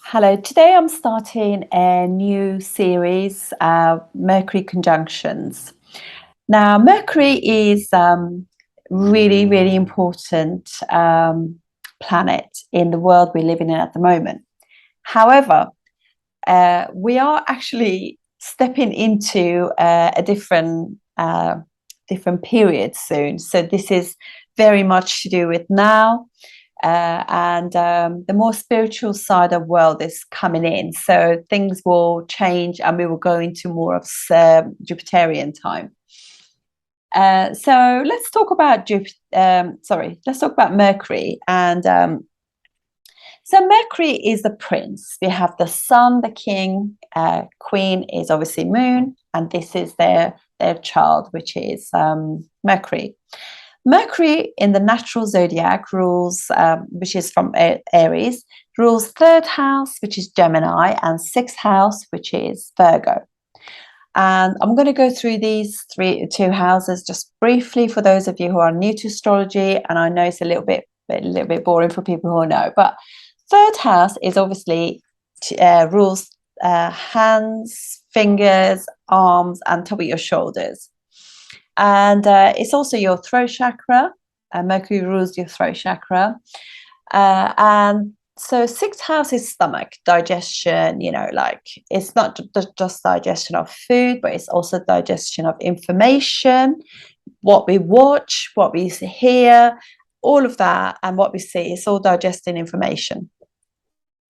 Hello, today I'm starting a new series, Mercury conjunctions. Now, Mercury is really, really important planet in the world we're living in at the moment. However, we are actually stepping into a different period soon. So this is very much to do with now. And the more spiritual side of the world is coming in. So things will change and we will go into more of Jupiterian time. So let's talk about let's talk about Mercury. And so Mercury is the prince. We have the sun, the king, queen is obviously moon, and this is their child, which is Mercury. Mercury in the natural zodiac rules, which is from Aries, rules third house, which is Gemini, and sixth house, which is Virgo. And I'm going to go through these two houses just briefly for those of you who are new to astrology. And I know it's a little bit boring for people who know, but third house is obviously rules hands, fingers, arms, and top of your shoulders. And it's also your throat chakra. Mercury rules your throat chakra. And so sixth house is stomach, digestion, like it's not just digestion of food, but it's also digestion of information, what we watch, what we hear, all of that, and what we see. It's all digesting information.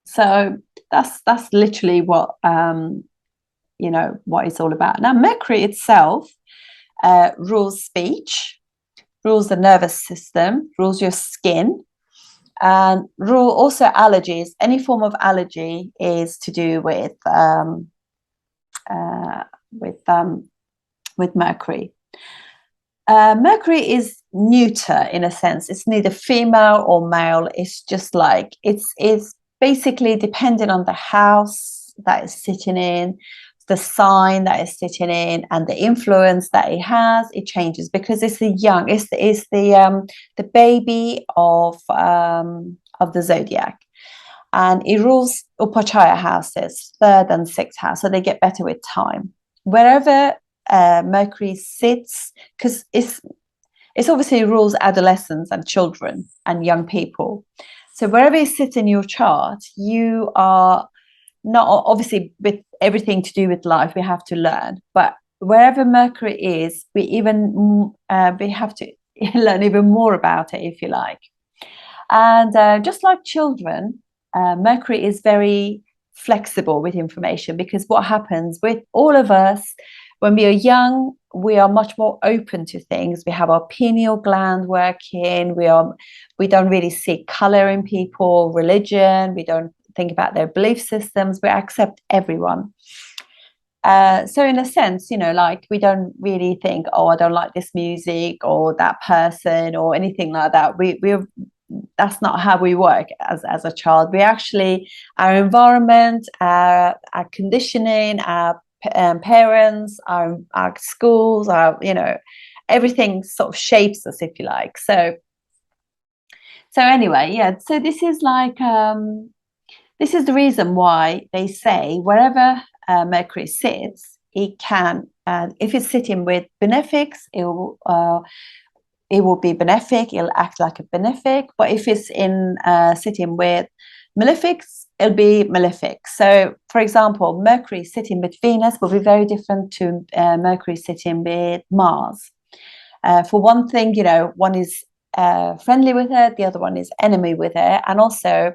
So that's literally what what it's all about. Now, Mercury itself rules speech, rules the nervous system, rules your skin, and rule also allergies. Any form of allergy is to do with Mercury. Mercury is neuter in a sense. It's neither female or male. It's just like it's basically dependent on the house that it's sitting in, the sign that it's sitting in, and the influence that it has. It changes because it's the baby of the zodiac, and it rules Upachaya houses, third and sixth house, so they get better with time. Wherever Mercury sits, because it's obviously rules adolescents and children and young people. So wherever it sits in your chart, you are not obviously with everything to do with life we have to learn, but wherever Mercury is, we have to learn even more about it, if you like. And just like children, Mercury is very flexible with information, because what happens with all of us when we are young, we are much more open to things. We have our pineal gland working. We don't really see color in people, religion. We don't think about their belief systems. We accept everyone. So in a sense, like we don't really think, oh, I don't like this music or that person or anything like that. That's not how we work as a child. We actually, our environment, our conditioning, our parents, our schools, everything sort of shapes us, if you like. So anyway, yeah. So this is like this is the reason why they say wherever Mercury sits, it can. If it's sitting with benefics, it will be benefic. It'll act like a benefic. But if it's in sitting with malefics, it'll be malefic. So, for example, Mercury sitting with Venus will be very different to Mercury sitting with Mars. For one thing, one is friendly with her, the other one is enemy with her. And also,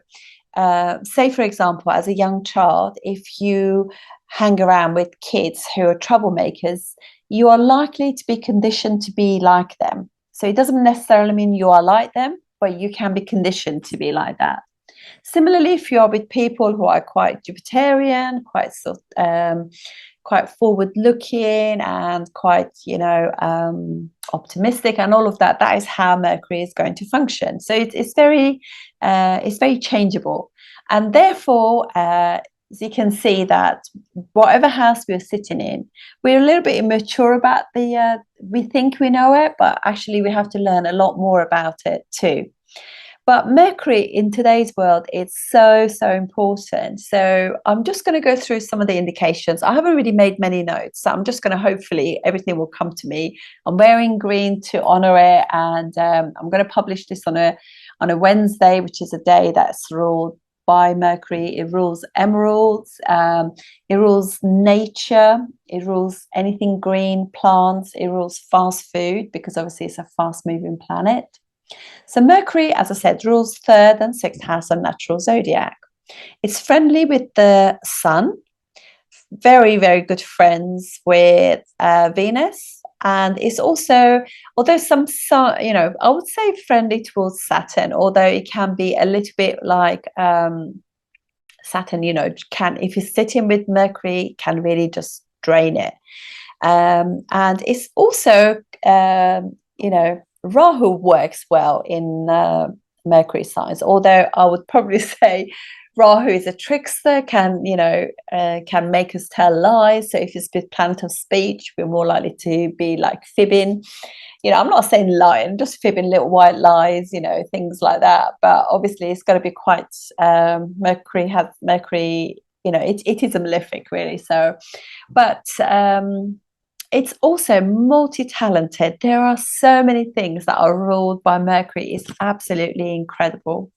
say, for example, as a young child, if you hang around with kids who are troublemakers, you are likely to be conditioned to be like them. So it doesn't necessarily mean you are like them, but you can be conditioned to be like that. Similarly, if you are with people who are quite Jupiterian, quite forward-looking and quite, optimistic and all of that, that is how Mercury is going to function. So it's very changeable, and therefore, as you can see that whatever house we're sitting in, we're a little bit immature about we think we know it, but actually we have to learn a lot more about it too. But Mercury in today's world, it's so, so important. So I'm just going to go through some of the indications. I haven't really made many notes, so I'm just going to, hopefully everything will come to me. I'm wearing green to honor it, and I'm going to publish this on a Wednesday, which is a day that's ruled by Mercury. It rules emeralds, it rules nature, it rules anything green, plants, it rules fast food, because obviously it's a fast moving planet. So Mercury, as I said, rules third and sixth house of natural zodiac. It's friendly with the sun, very, very good friends with Venus. And it's also, although some, I would say friendly towards Saturn, although it can be a little bit like Saturn, if you're sitting with Mercury, can really just drain it. And it's also, Rahu works well in Mercury signs, although I would probably say Rahu is a trickster, can make us tell lies. So if it's with planet of speech, we're more likely to be like fibbing. I'm not saying lying, just fibbing little white lies, things like that. But obviously it's got to be quite, Mercury, it is a malefic really. So, but it's also multi-talented. There are so many things that are ruled by Mercury. It's absolutely incredible.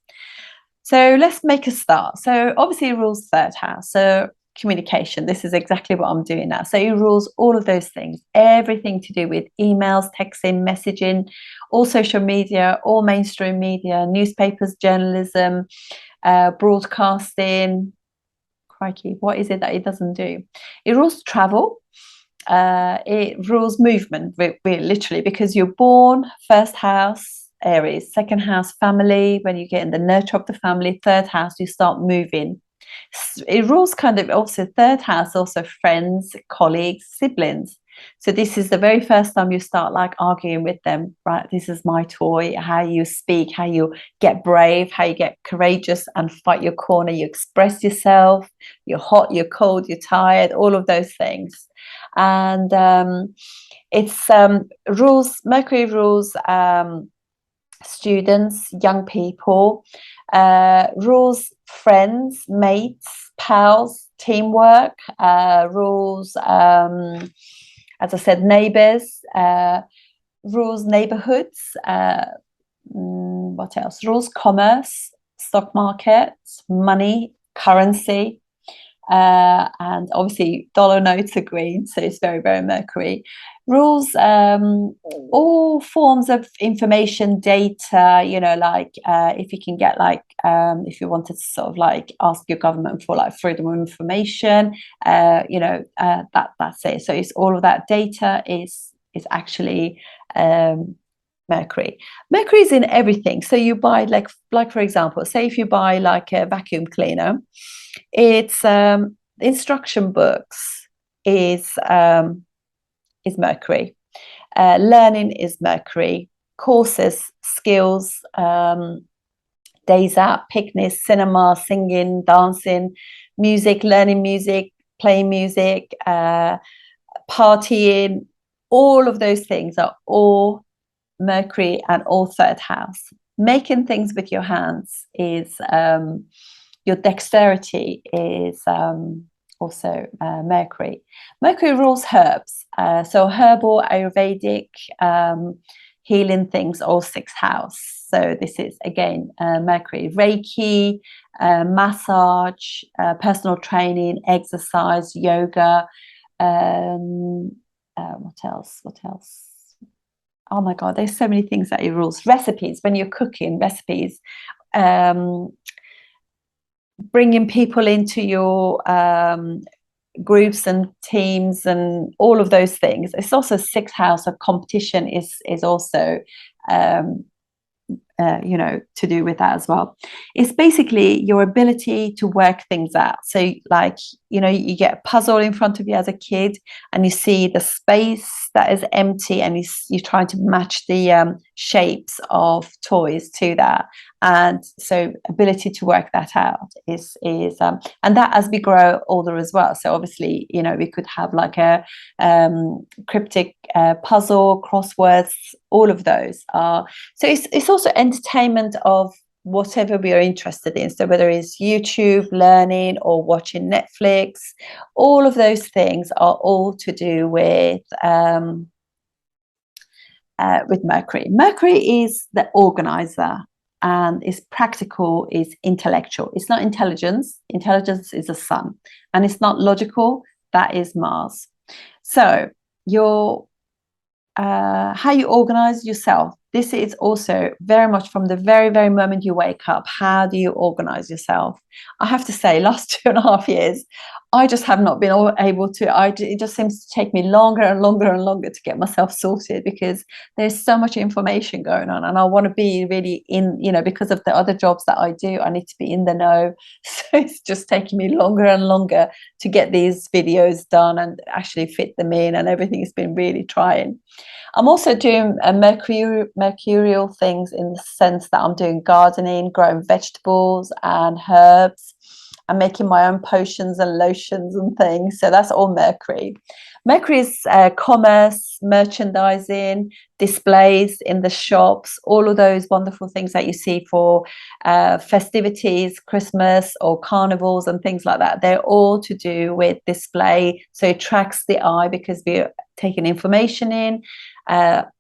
So let's make a start. So obviously it rules third house. So communication, this is exactly what I'm doing now. So it rules all of those things, everything to do with emails, texting, messaging, all social media, all mainstream media, newspapers, journalism, broadcasting. Crikey, what is it that it doesn't do? It rules travel. It rules movement, literally, because you're born first house, Aries, second house, family. When you get in the nurture of the family, third house, you start moving. It rules kind of also third house, also friends, colleagues, siblings. So this is the very first time you start like arguing with them, right? This is my toy. How you speak, how you get brave, how you get courageous and fight your corner. You express yourself. You're hot, you're cold, you're tired, all of those things. And it's Mercury rules students, young people, rules friends, mates, pals, teamwork, rules, as I said, neighbors, rules neighborhoods, what else? Rules commerce, stock market, money, currency. And obviously dollar notes are green, so it's very, very Mercury. Rules all forms of information, data, like if you can get like if you wanted to sort of like ask your government for like freedom of information, that's it. So it's all of that data is actually Mercury. Mercury is in everything. So you buy like for example, say if you buy like a vacuum cleaner, it's instruction books is Mercury. Learning is Mercury. Courses, skills, days out, picnics, cinema, singing, dancing, music, learning music, playing music, partying, all of those things are all Mercury and all third house. Making things with your hands is your dexterity is also Mercury. Mercury rules herbs. So herbal, Ayurvedic, healing things, all sixth house. So this is again Mercury. Reiki, massage, personal training, exercise, yoga. What else? Oh my God, there's so many things that it rules. Recipes, when you're cooking, recipes. Bringing people into your groups and teams and all of those things. It's also sixth house of competition is also to do with that as well. It's basically your ability to work things out. So like, you get a puzzle in front of you as a kid and you see the space that is empty and you're trying to match the shapes of toys to that. And so ability to work that out is and that as we grow older as well. So obviously, we could have like a cryptic puzzle, crosswords, all of those are. So it's also entertainment of whatever we are interested in. So whether it's YouTube, learning, or watching Netflix, all of those things are all to do with Mercury. Mercury is the organizer, and is practical, is intellectual. It's not intelligence. Intelligence is the sun, and it's not logical. That is Mars. So your how you organize yourself. This is also very much from the very, very moment you wake up. How do you organize yourself? I have to say, last 2.5 years, I just have not been able to. It just seems to take me longer and longer and longer to get myself sorted, because there's so much information going on, and I want to be really in, because of the other jobs that I do, I need to be in the know. So it's just taking me longer and longer to get these videos done and actually fit them in, and everything has been really trying. I'm also doing mercurial things, in the sense that I'm doing gardening, growing vegetables and herbs, and making my own potions and lotions and things. So that's all Mercury. Mercury is commerce, merchandising, displays in the shops, all of those wonderful things that you see for festivities, Christmas or carnivals and things like that. They're all to do with display. So it attracts the eye because we're taking information in, that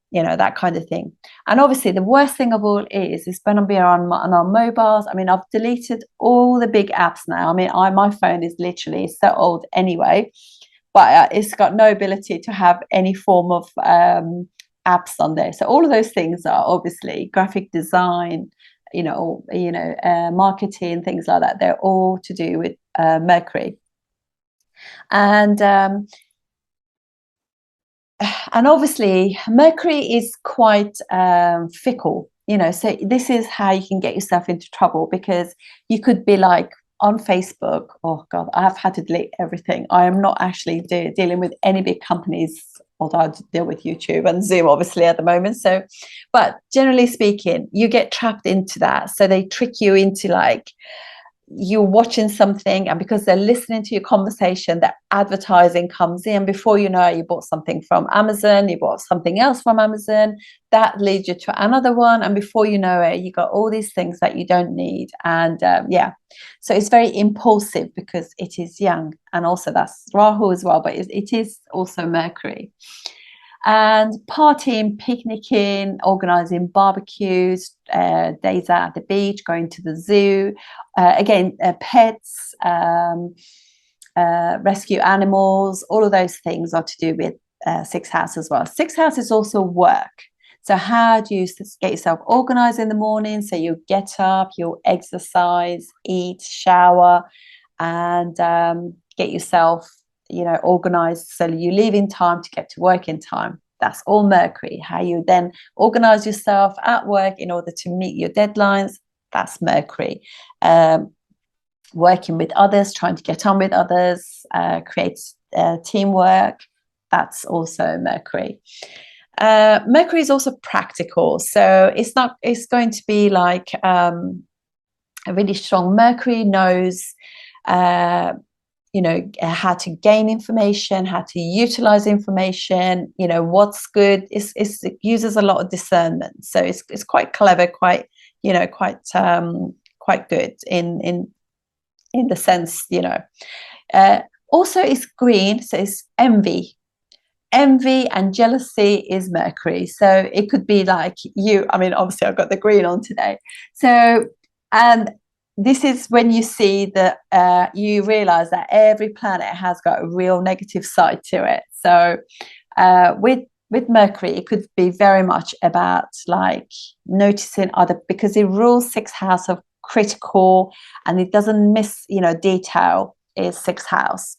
kind of thing. And obviously the worst thing of all is when we are on our mobiles. I mean, I've deleted all the big apps now. I mean, my phone is literally so old anyway, but it's got no ability to have any form of apps on there. So all of those things are obviously graphic design, marketing, things like that. They're all to do with Mercury. And obviously Mercury is quite fickle, so this is how you can get yourself into trouble, because you could be like on Facebook. Oh God, I've had to delete everything. I am not actually dealing with any big companies, although I deal with YouTube and Zoom obviously at the moment. So, but generally speaking, you get trapped into that. So they trick you into like, you're watching something, and because they're listening to your conversation, that advertising comes in. Before you know it, you bought something from Amazon, you bought something else from Amazon, that leads you to another one, and before you know it, you got all these things that you don't need. And so it's very impulsive because it is young, and also that's Rahu as well, but it is also Mercury. And partying, picnicking, organizing barbecues, days out at the beach, going to the zoo, pets, rescue animals, all of those things are to do with sixth house as well. Sixth house is also work. So how do you get yourself organized in the morning? So you get up, you exercise, eat, shower, and get yourself organized, so you leave in time to get to work in time. That's all Mercury. How you then organize yourself at work in order to meet your deadlines, that's Mercury. Working with others, trying to get on with others, create teamwork, that's also Mercury. Mercury is also practical, so it's going to be like a really strong. Mercury knows how to gain information, how to utilize information, what's good. It uses a lot of discernment, so it's quite clever, quite good in the sense, also it's green, so it's envy and jealousy is Mercury. So it could be like you. I mean, obviously I've got the green on today, so, and this is when you see that you realize that every planet has got a real negative side to it. So with Mercury, it could be very much about like noticing other, because it rules sixth house of critical, and it doesn't miss detail, is sixth house.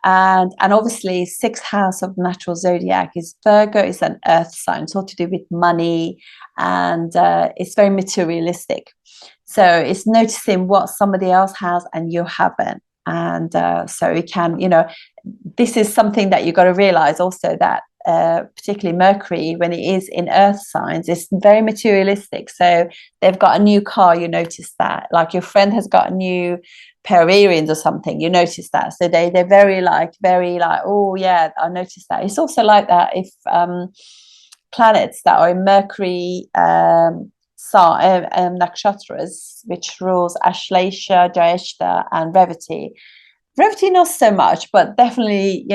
And obviously sixth house of natural zodiac is Virgo. Is an earth sign. It's all to do with money, and it's very materialistic. So it's noticing what somebody else has and you haven't. And so it can, this is something that you've got to realize also, that particularly Mercury, when it is in earth signs, it's very materialistic. So they've got a new car, you notice that. Like your friend has got a new pair of earrings or something, you notice that. So they're very like, oh yeah, I noticed that. It's also like that if planets that are in Mercury nakshatras, which rules Ashlesha, Jyeshta, and Revati. Revati not so much, but definitely,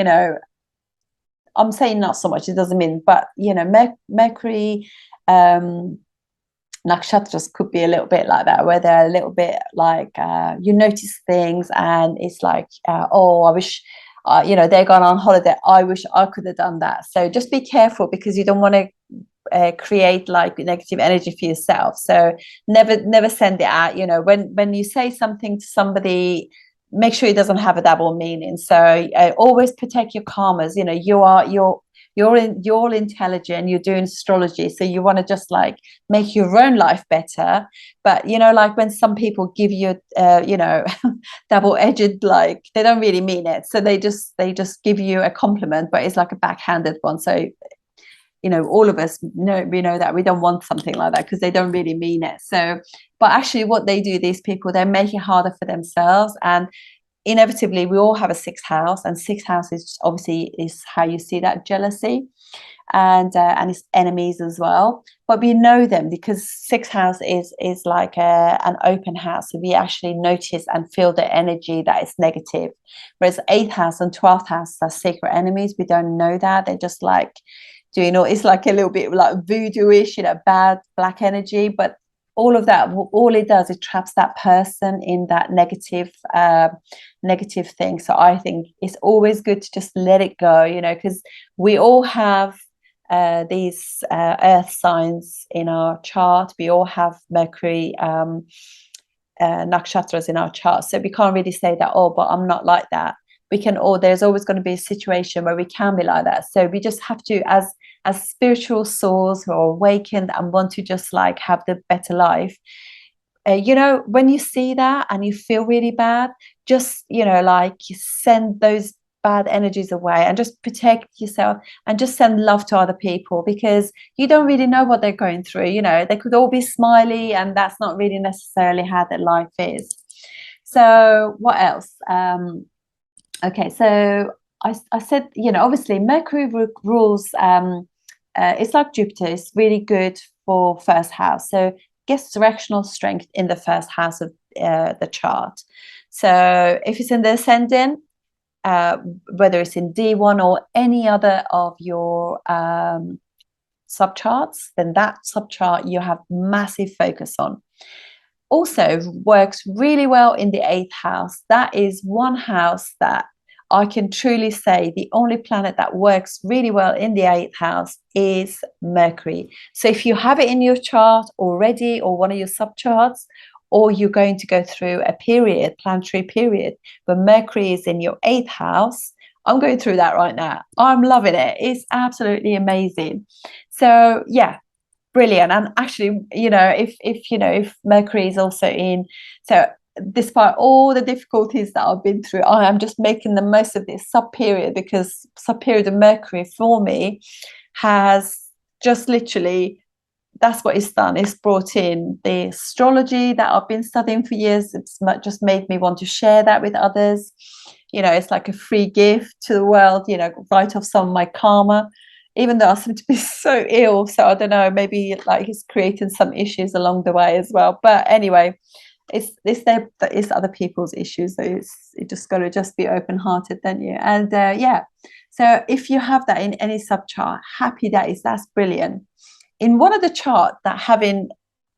I'm saying not so much, it doesn't mean, but Mercury nakshatras could be a little bit like that, where they're a little bit like you notice things and it's like, oh, I wish they're gone on holiday, I wish I could have done that. So just be careful, because you don't want to create like negative energy for yourself. So never send it out. When you say something to somebody, make sure it doesn't have a double meaning. So always protect your karmas. You're intelligent, you're doing astrology, so you want to just like make your own life better. But like when some people give you double-edged, like they don't really mean it, so they just give you a compliment, but it's like a backhanded one. So all of us know, we know that we don't want something like that, because they don't really mean it. So, but actually what they do, these people, they make it harder for themselves. And inevitably we all have a sixth house, and sixth house is obviously is how you see that jealousy, and it's enemies as well. But we know them because sixth house is like an open house, so we actually notice and feel the energy that is negative, whereas eighth house and 12th house are secret enemies. We don't know that, they're just like doing it's like a little bit like voodoo-ish, bad black energy. But all of that, all it does, it traps that person in that negative thing. So I think it's always good to just let it go, because we all have these earth signs in our chart. We all have Mercury nakshatras in our chart, so we can't really say that, oh, but I'm not like that. There's always going to be a situation where we can be like that. So we just have to, as spiritual souls who are awakened and want to just like have the better life, when you see that and you feel really bad, just like you send those bad energies away and just protect yourself, and just send love to other people, because you don't really know what they're going through. They could all be smiley, and that's not really necessarily how their life is. So what else? Okay, so I said, obviously Mercury rules, it's like Jupiter, it's really good for first house. So gets directional strength in the first house of the chart. So if it's in the ascendant, whether it's in D1 or any other of your subcharts, then that subchart you have massive focus on. Also works really well in the eighth house. That is one house that I can truly say the only planet that works really well in the eighth house is Mercury. So if you have it in your chart already, or one of your subcharts, or you're going to go through a planetary period, but Mercury is in your eighth house. I'm going through that right now. I'm loving it. It's absolutely amazing. So yeah, brilliant. And actually, if Mercury is also in, so despite all the difficulties that I've been through, I am just making the most of this sub period, because sub period of Mercury for me has just literally, that's what it's done. It's brought in the astrology that I've been studying for years. It's just made me want to share that with others. It's like a free gift to the world, write off some of my karma, even though I seem to be so ill. So I don't know, maybe like it's creating some issues along the way as well. But anyway, it's other people's issues. So you just got to just be open-hearted, don't you? And yeah, so if you have that in any subchart, happy days, that's brilliant. In one of the chart that having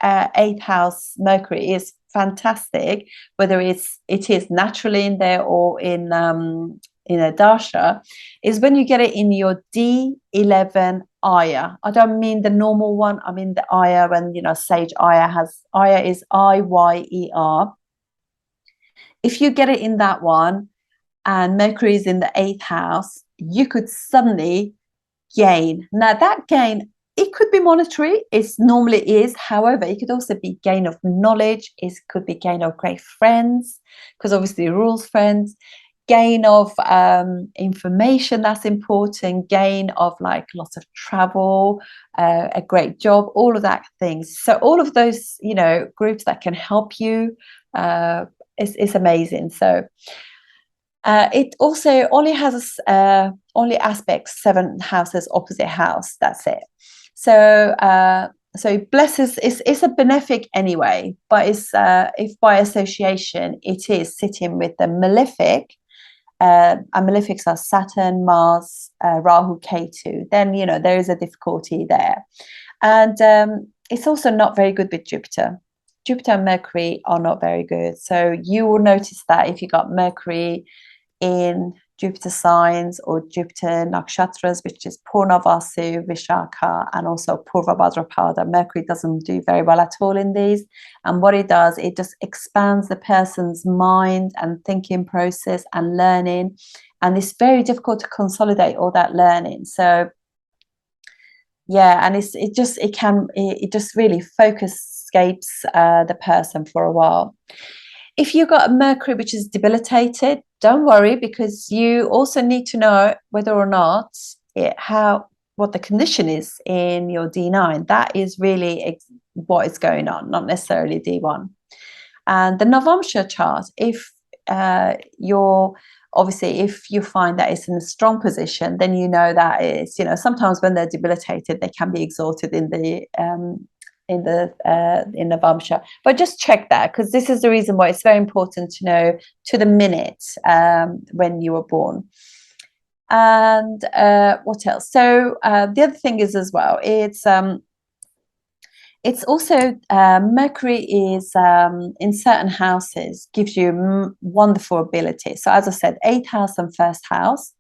eighth house Mercury is fantastic, whether it is naturally in there or in a dasha, is when you get it in your D11 Aya. I don't mean the normal one, I mean the Aya, when Sage Aya is Iyer. If you get it in that one and Mercury is in the eighth house, you could suddenly gain. Now that gain, it could be monetary, it normally is. However, it could also be gain of knowledge, it could be gain of great friends, because obviously rules friends, gain of information that's important, gain of like lots of travel, a great job, all of that things. So all of those groups that can help you is amazing. So it also only has only aspects 7 houses opposite house, that's it. So so blesses is a benefic anyway, but it's if by association it is sitting with the malefic, and malefics are Saturn, Mars, Rahu, Ketu, then there is a difficulty there. And it's also not very good with Jupiter. Jupiter and Mercury are not very good. So you will notice that if you got Mercury in Jupiter signs or Jupiter nakshatras, which is Purnavasu, Vishaka, and also Purva Bhadrapada, Mercury doesn't do very well at all in these. And what it does, it just expands the person's mind and thinking process and learning. And it's very difficult to consolidate all that learning. So yeah, and it just really focusescapes the person for a while. If you've got a Mercury which is debilitated, don't worry, because you also need to know whether or not what the condition is in your D9. That is really what is going on, not necessarily D1. And the Navamsha chart, if if you find that it's in a strong position, then that is, sometimes when they're debilitated, they can be exalted in the Navamsha. But just check that, because this is the reason why it's very important to know to the minute when you were born. And what else? So the other thing is as well, it's also Mercury is in certain houses gives you wonderful ability. So as I said, 8th house and 1st house.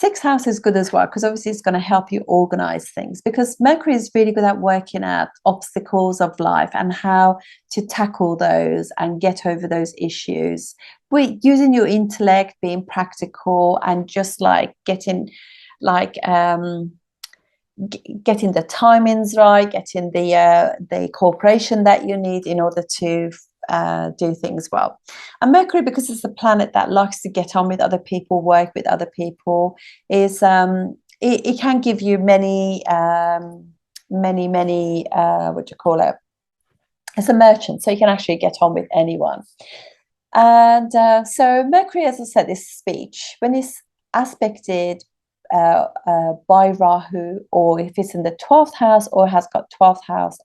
6th house is good as well, because obviously it's going to help you organize things, because Mercury is really good at working at obstacles of life and how to tackle those and get over those issues with using your intellect, being practical, and just like getting the timings right, getting the cooperation that you need in order to do things well. And Mercury, because it's a planet that likes to get on with other people, work with other people, is it can give you many what do you call it? It's a merchant, so you can actually get on with anyone. And so Mercury, as I said, is speech. When it's aspected by Rahu, or if it's in the 12th house or has got 12th house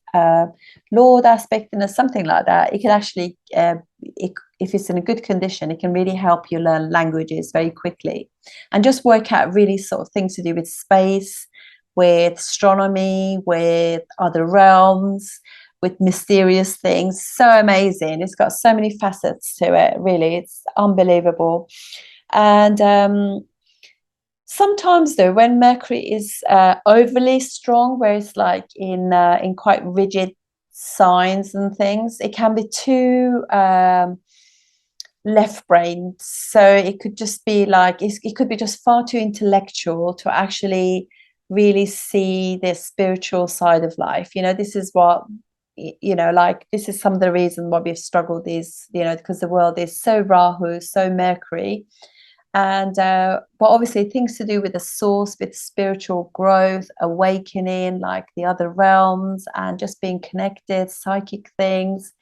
Lord aspect or something like that, it can actually, if it's in a good condition, it can really help you learn languages very quickly and just work out really sort of things to do with space, with astronomy, with other realms, with mysterious things. So amazing. It's got so many facets to it, really. It's unbelievable. And sometimes though, when Mercury is overly strong, where it's like in quite rigid signs and things, it can be too left-brained. So it could just be like, it could be just far too intellectual to actually really see the spiritual side of life. This is what, this is some of the reason why we've struggled because the world is so Rahu, so Mercury. And but obviously things to do with the source, with spiritual growth, awakening, like the other realms, and just being connected, psychic things.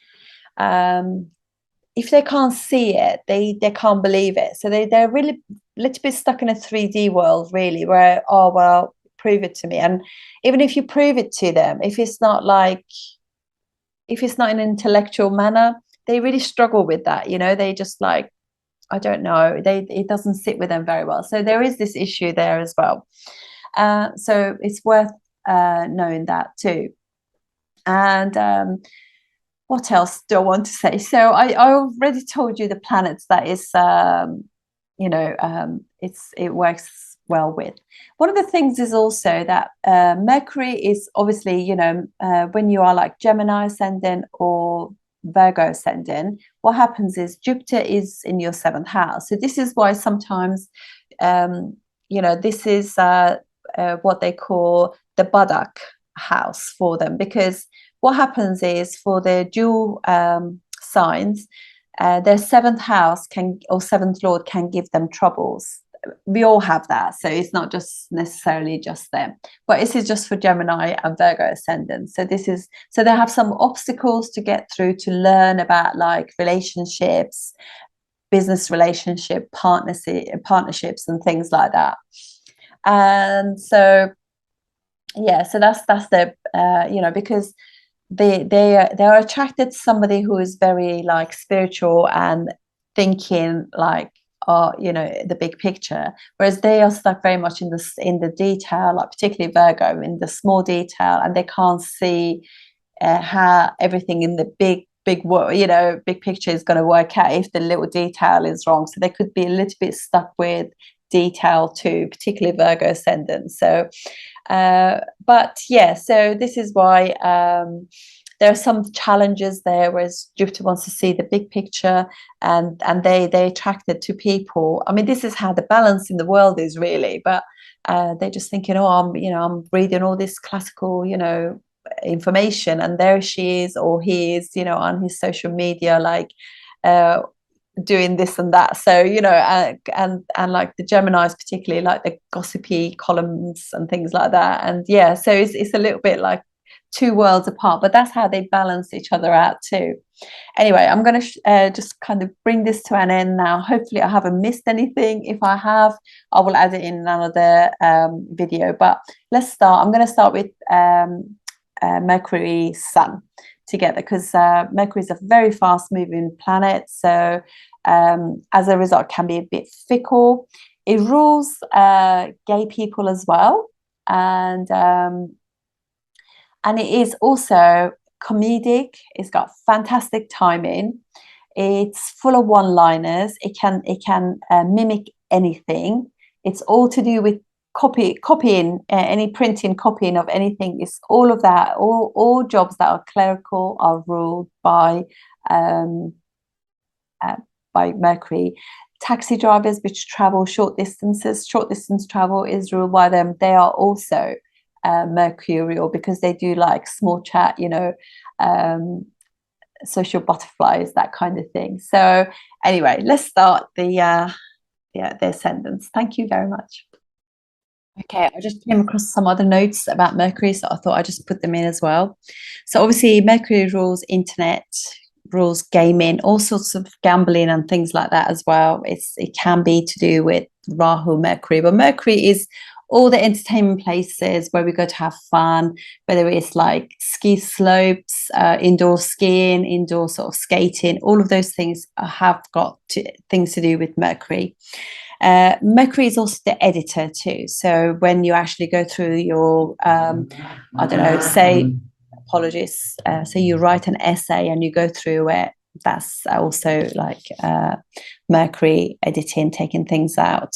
If they can't see it, they can't believe it. So they're really a little bit stuck in a 3D world, really, where, oh, well, prove it to me. And even if you prove it to them, if it's not in an intellectual manner, they really struggle with that. They just like, I don't know, it doesn't sit with them very well. So there is this issue there as well. So it's worth knowing that too. And what else do I want to say? So I already told you the planets that is, it works well with. One of the things is also that Mercury is obviously, when you are like Gemini ascendant or Virgo ascendant, what happens is Jupiter is in your 7th house. So this is why sometimes, this is what they call the Badak house for them, because what happens is for the dual signs, their 7th house or 7th lord can give them troubles. We all have that, so it's not just necessarily just them, but this is just for Gemini and Virgo ascendant. So they have some obstacles to get through to learn about, like relationships, business relationship, partnerships and things like that. And so Yeah, so that's the because they are attracted to somebody who is very like spiritual and thinking like the big picture, whereas they are stuck very much in the detail, like particularly Virgo, in the small detail, and they can't see how everything in the big picture is going to work out if the little detail is wrong. So they could be a little bit stuck with detail too, particularly Virgo ascendant. So but yeah, so this is why there are some challenges there, whereas Jupiter wants to see the big picture, and they attracted to people. I mean, this is how the balance in the world is really, but they're just thinking, oh, I'm reading all this classical, information, and there she is, or he is, on his social media, like uh, doing this and that. So and like the Geminis particularly like the gossipy columns and things like that. And yeah, so it's a little bit like two worlds apart, but that's how they balance each other out too. Anyway, I'm going to just kind of bring this to an end now. Hopefully I haven't missed anything. If I have, I will add it in another video, but let's start. I'm going to start with Mercury Sun together, because Mercury is a very fast moving planet, so as a result can be a bit fickle. It rules gay people as well, and it is also comedic. It's got fantastic timing. It's full of one-liners. It can mimic anything. It's all to do with copying, any printing, copying of anything. Is all of that. All jobs that are clerical are ruled um, by Mercury. Taxi drivers which travel short distances, short distance travel is ruled by them. They are also mercurial, because they do like small chat, social butterflies, that kind of thing. So anyway, let's start the ascendants. Thank you very much. Okay, I just came across some other notes about Mercury, so I thought I'd just put them in as well. So obviously Mercury rules internet, rules gaming, all sorts of gambling and things like that as well. It can be to do with Rahu, Mercury, but Mercury is all the entertainment places where we go to have fun, whether it's like ski slopes, indoor skiing, indoor sort of skating, all of those things have got things to do with Mercury. Mercury is also the editor too. So when you actually go through your, I don't know, say, apologies, so you write an essay and you go through it, that's also like Mercury editing, taking things out,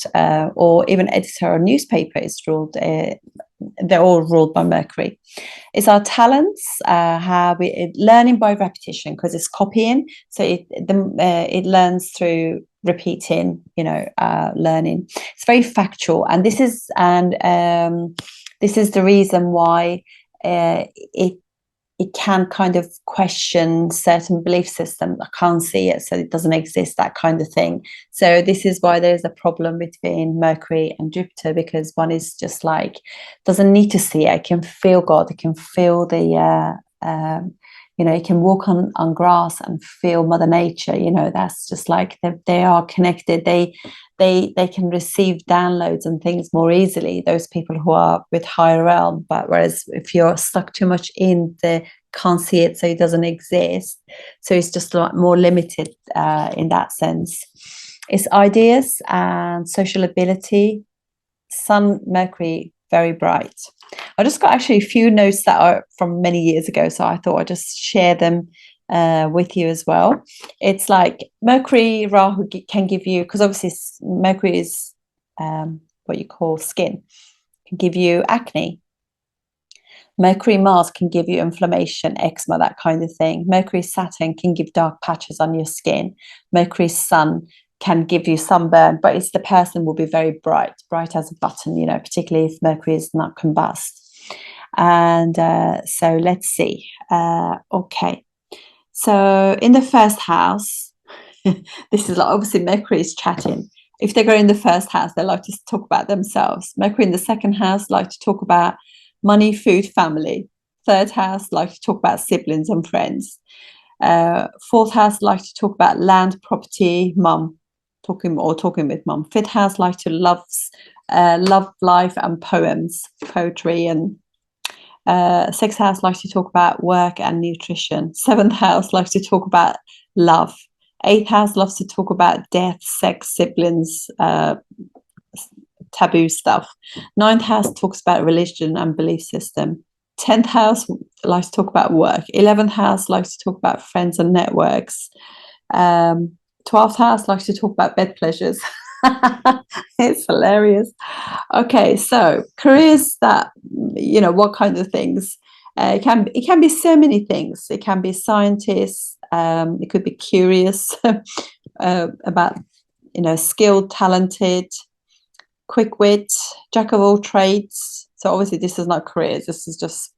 or even editor or newspaper is ruled. They're all ruled by Mercury. It's our talents, how we learning by repetition, because it's copying. So it learns through repeating, learning. It's very factual, and this is the reason why it can kind of question certain belief systems. I can't see it, so it doesn't exist, that kind of thing. So this is why there's a problem between Mercury and Jupiter, because one is just like, doesn't need to see it. It can feel God. It can feel the, it can walk on grass and feel Mother Nature. That's just like they are connected. They can receive downloads and things more easily, those people who are with higher realm. But whereas if you're stuck too much in the can't see it, so it doesn't exist, so it's just a lot more limited in that sense. It's ideas and social ability. Sun, Mercury, very bright. I just got actually a few notes that are from many years ago, so I thought I'd just share them with you as well. It's like Mercury, Rahu can give you, because obviously Mercury is what you call skin, can give you acne. Mercury, Mars can give you inflammation, eczema, that kind of thing. Mercury, Saturn can give dark patches on your skin. Mercury, Sun can give you sunburn, but it's the person will be very bright as a button, particularly if Mercury is not combust. And so let's see. Okay. So in the first house, this is like, obviously Mercury is chatting. If they go in the first house, they like to talk about themselves. Mercury in the second house like to talk about money, food, family. Third house like to talk about siblings and friends. Fourth house like to talk about land, property, mum, talking with mum. Fifth house like to love life and poems, poetry, and Sixth house likes to talk about work and nutrition. Seventh house likes to talk about love. Eighth house loves to talk about death, sex, siblings, taboo stuff. Ninth house talks about religion and belief system. 10th house likes to talk about work. 11th house likes to talk about friends and networks. 12th house likes to talk about bed pleasures. It's hilarious. Okay, so careers that, you know, what kind of things? It can be so many things. It can be scientists. It could be curious about, you know, skilled, talented, quick wit, jack of all trades. So obviously this is not careers. This is just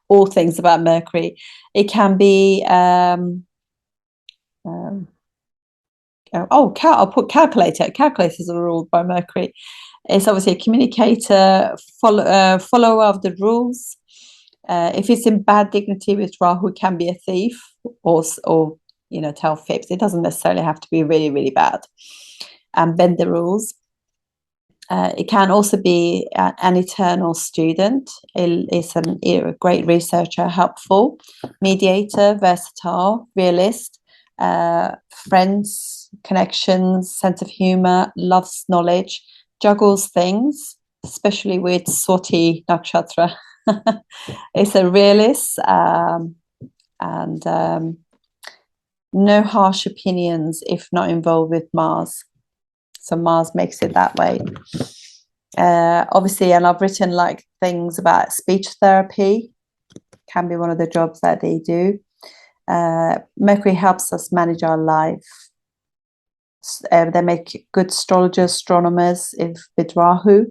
all things about Mercury. It can be I'll put calculator. Calculators are ruled by Mercury. It's obviously a communicator, follower of the rules. If it's in bad dignity with Rahu, it can be a thief or you know, tell fibs. It doesn't necessarily have to be really, really bad and bend the rules. It can also be an eternal student. It's a great researcher, helpful, mediator, versatile, realist, friends, connections, sense of humor, loves knowledge, juggles things, especially with Swati Nakshatra. It's a realist and no harsh opinions if not involved with Mars. So Mars makes it that way. Obviously, and I've written like things about speech therapy, can be one of the jobs that they do. Mercury helps us manage our life. They make good astrologers, astronomers with Rahu.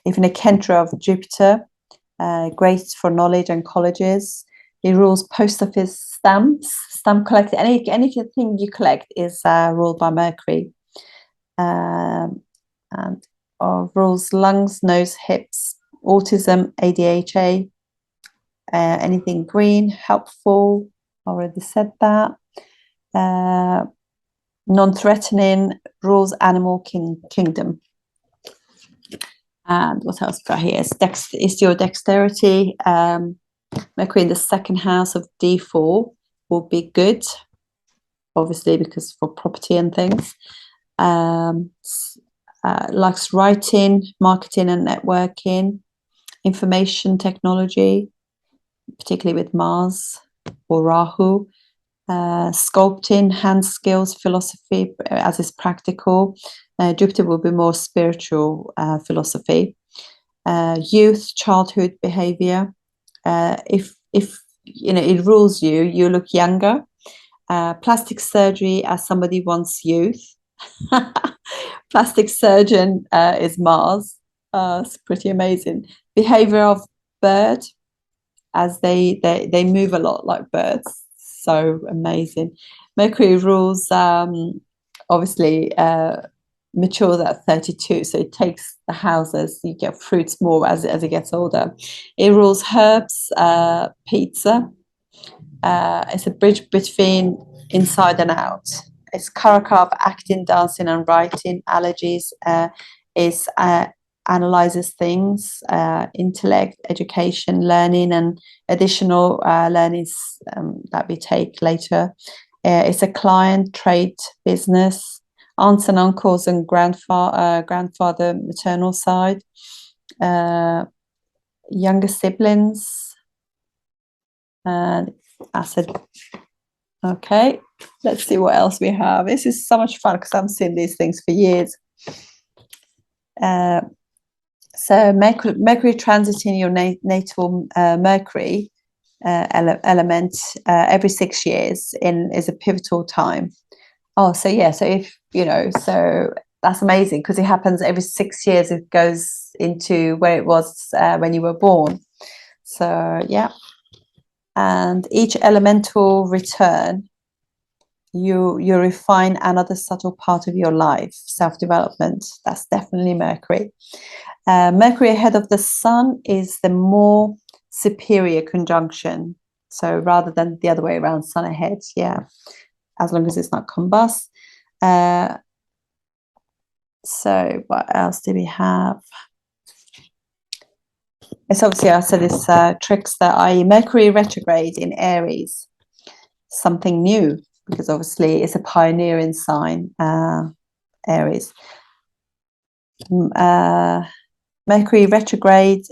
Even a Kendra of Jupiter, great for knowledge and colleges. He rules post office stamps, stamp collecting. Anything you collect is ruled by Mercury. And rules lungs, nose, hips, autism, ADHD, anything green, helpful. Already said that. Non-threatening, rules animal kingdom. And what else got here? It's your dexterity. Mercury in the second house of D4 will be good, obviously, because for property and things. Likes writing, marketing and networking, information technology, particularly with Mars or Rahu, sculpting, hand skills, philosophy as is practical. Jupiter will be more spiritual philosophy. Youth, childhood behavior. If you know it rules you, you look younger. Plastic surgery as somebody wants youth. Plastic surgeon is Mars. It's pretty amazing. Behavior of bird, as they move a lot like birds. So amazing. Mercury rules obviously matures at 32, so it takes the houses. You get fruits more as it gets older. It rules herbs, pizza. It's a bridge between inside and out. It's Karaka of acting, dancing, and writing. Allergies is analyzes things, intellect, education, learning, and additional learnings that we take later. It's a client, trade, business, aunts and uncles, and grandfather, maternal side, younger siblings, and acid. Okay, let's see what else we have. This is so much fun because I've seen these things for years. So Mercury transiting your natal Mercury element every 6 years is a pivotal time. Oh, so yeah, so if you know, so that's amazing because it happens every 6 years. It goes into where it was when you were born. So yeah. And each elemental return, you refine another subtle part of your life, self-development. That's definitely Mercury. Mercury ahead of the Sun is the more superior conjunction. So rather than the other way around, Sun ahead, yeah, as long as it's not combust. So what else do we have? It's obviously, I said, it's trickster, i.e. Mercury retrograde in Aries. Something new, because obviously it's a pioneering sign, Aries. Mercury retrograde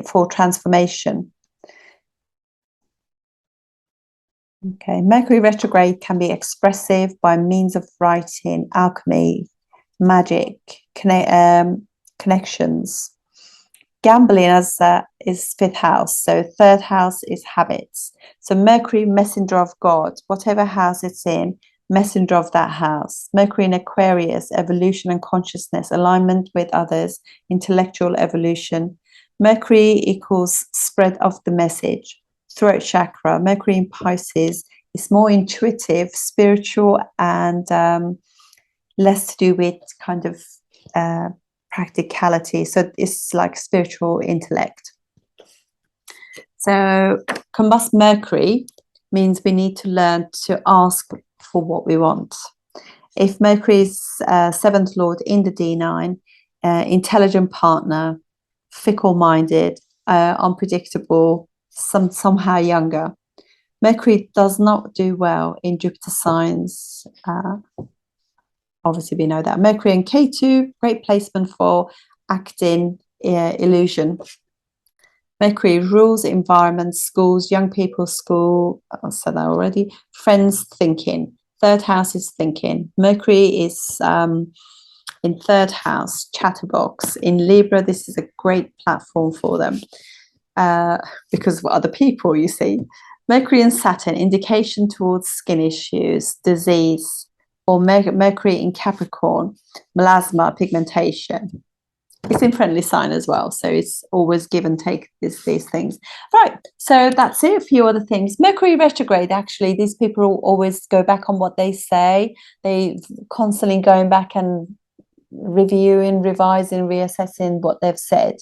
for transformation. Okay, Mercury retrograde can be expressive by means of writing, alchemy, magic, connections. Gambling as is fifth house, so third house is habits. So Mercury, messenger of God, whatever house it's in, messenger of that house. Mercury in Aquarius, evolution and consciousness, alignment with others, intellectual evolution. Mercury equals spread of the message, throat chakra. Mercury in Pisces is more intuitive, spiritual, and less to do with kind of practicality. So it's like spiritual intellect. So combust Mercury means we need to learn to ask for what we want. If Mercury's seventh lord in the D9, intelligent partner, fickle-minded, unpredictable, somehow younger. Mercury does not do well in Jupiter signs. Obviously, we know that. Mercury and K2, great placement for acting illusion. Mercury rules environment, schools, young people's school. I said that already. Friends, thinking. Third house is thinking. Mercury is in third house, chatterbox. In Libra, this is a great platform for them because of other people, you see. Mercury and Saturn, indication towards skin issues, disease, or Mercury in Capricorn, melasma, pigmentation. It's in friendly sign as well, so it's always give and take these things. Right, so that's it. A few other things. Mercury retrograde, actually, these people always go back on what they say. They constantly going back and reviewing, revising, reassessing what they've said.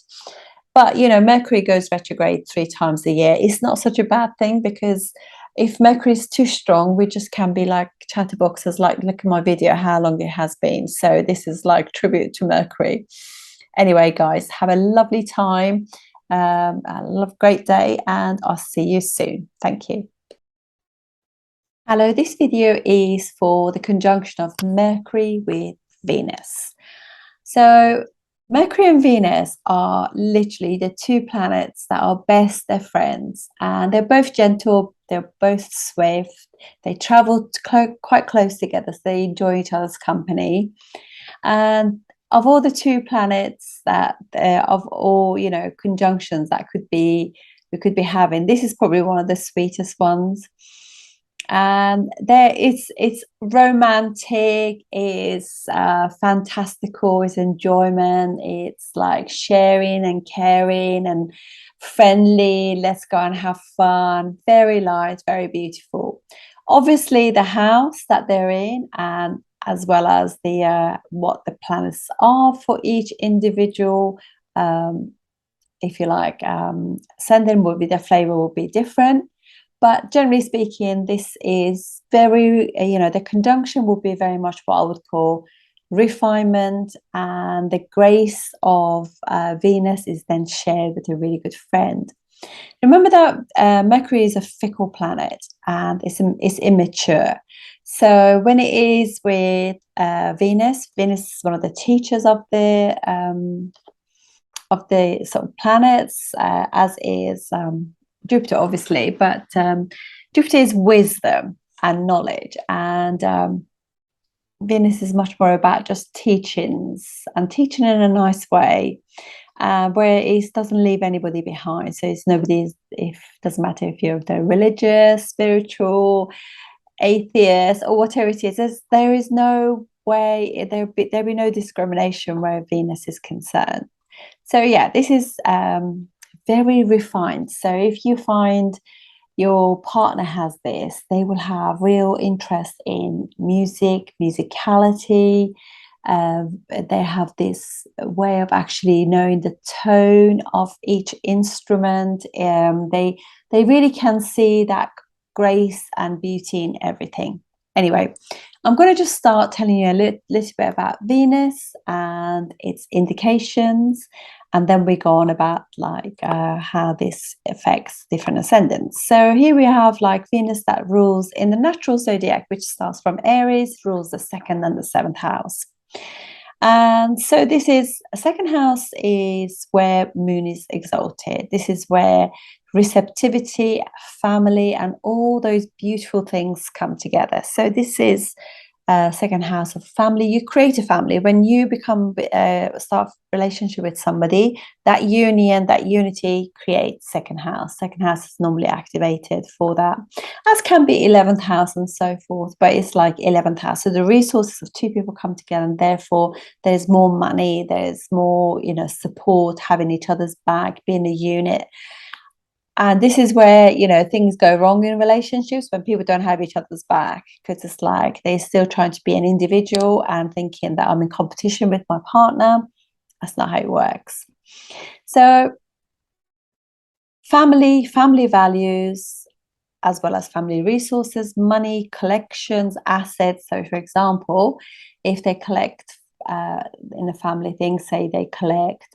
But, you know, Mercury goes retrograde 3 times a year. It's not such a bad thing, because if Mercury is too strong, we just can be like chatterboxes, like, look at my video, how long it has been. So this is like tribute to Mercury. Anyway, guys, have a lovely time. A great day, and I'll see you soon. Thank you. Hello, this video is for the conjunction of Mercury with Venus. So Mercury and Venus are literally the 2 planets that are they're friends, and they're both gentle, they're both swift, they travel quite close together, so they enjoy each other's company. And of all the 2 planets that of all, you know, conjunctions that we could be having, this is probably one of the sweetest ones. And it's romantic, it's fantastical, it's enjoyment, it's like sharing and caring and friendly, let's go and have fun, very light, very beautiful. Obviously the house that they're in, and as well as the what the planets are for each individual, if you like, ascendant will be, their flavor will be different. But generally speaking, this is very, you know, the conjunction will be very much what I would call refinement, and the grace of Venus is then shared with a really good friend. Remember that Mercury is a fickle planet, and it's immature. So when it is with Venus is one of the teachers of the sort of planets, as is Jupiter, obviously, but Jupiter is wisdom and knowledge, and Venus is much more about just teachings, and teaching in a nice way, where it doesn't leave anybody behind. So it's doesn't matter if you're religious, spiritual, atheist, or whatever it is. There is no way, there'll be no discrimination where Venus is concerned. So yeah, this is very refined. So if you find your partner has this, they will have real interest in music, musicality. They have this way of actually knowing the tone of each instrument. They really can see that grace and beauty in everything. Anyway, I'm going to just start telling you a little bit about Venus and its indications, And then we go on about like how this affects different ascendants. So here we have like Venus that rules in the natural zodiac, which starts from Aries, rules the second and the seventh house. And so this is second house is where moon is exalted. This is where receptivity, family, and all those beautiful things come together. So this is second house of family. You create a family when you become start a relationship with somebody. That union, that unity creates second house. Second house is normally activated for that, as can be 11th house and so forth, but it's like 11th house. So the resources of two people come together, and therefore there's more money, there's more, you know, support, having each other's back, being a unit. And this is where, you know, things go wrong in relationships, when people don't have each other's back, because it's like they're still trying to be an individual and thinking that I'm in competition with my partner. That's not how it works. So family values, as well as family resources, money, collections, assets. So for example, if they collect in a family thing, say they collect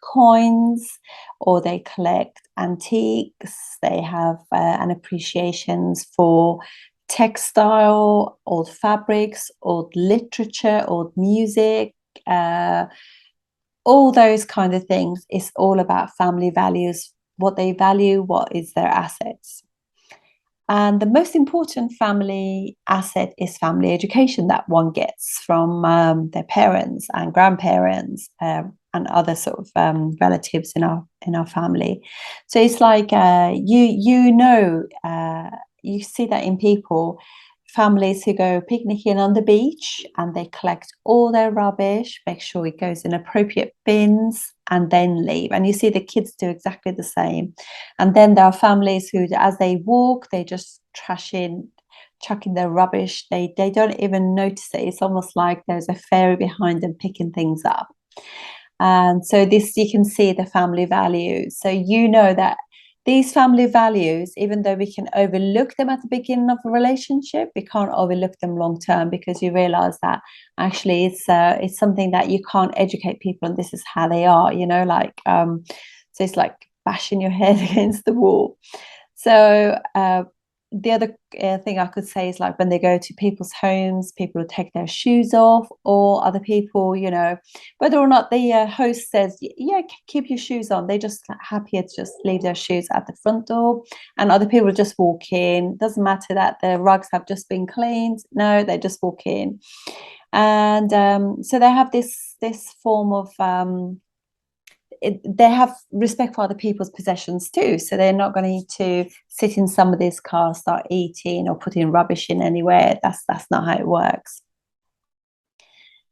coins, or they collect antiques, they have an appreciations for textile, old fabrics, old literature, old music, all those kind of things. It's all about family values, what they value, what is their assets. And the most important family asset is family education that one gets from their parents and grandparents and other sort of relatives in our family. So it's like you see that in people, families who go picnicking on the beach and they collect all their rubbish, make sure it goes in appropriate bins, and then leave. And you see the kids do exactly the same. And then there are families who, as they walk, they just chucking their rubbish. They don't even notice it. It's almost like there's a fairy behind them picking things up. And so this, you can see the family values. So you know that these family values, even though we can overlook them at the beginning of a relationship, we can't overlook them long term, because you realize that actually it's something that you can't educate people, and this is how they are, you know, like so it's like bashing your head against the wall. So the other thing I could say is, like, when they go to people's homes, people will take their shoes off, or other people, you know, whether or not the host says, yeah, keep your shoes on, they just happier to just leave their shoes at the front door, and other people just walk in. Doesn't matter that the rugs have just been cleaned. No, they just walk in. And so they have this form of they have respect for other people's possessions too. So they're not going to sit in somebody's car, start eating, or putting rubbish in anywhere. That's not how it works.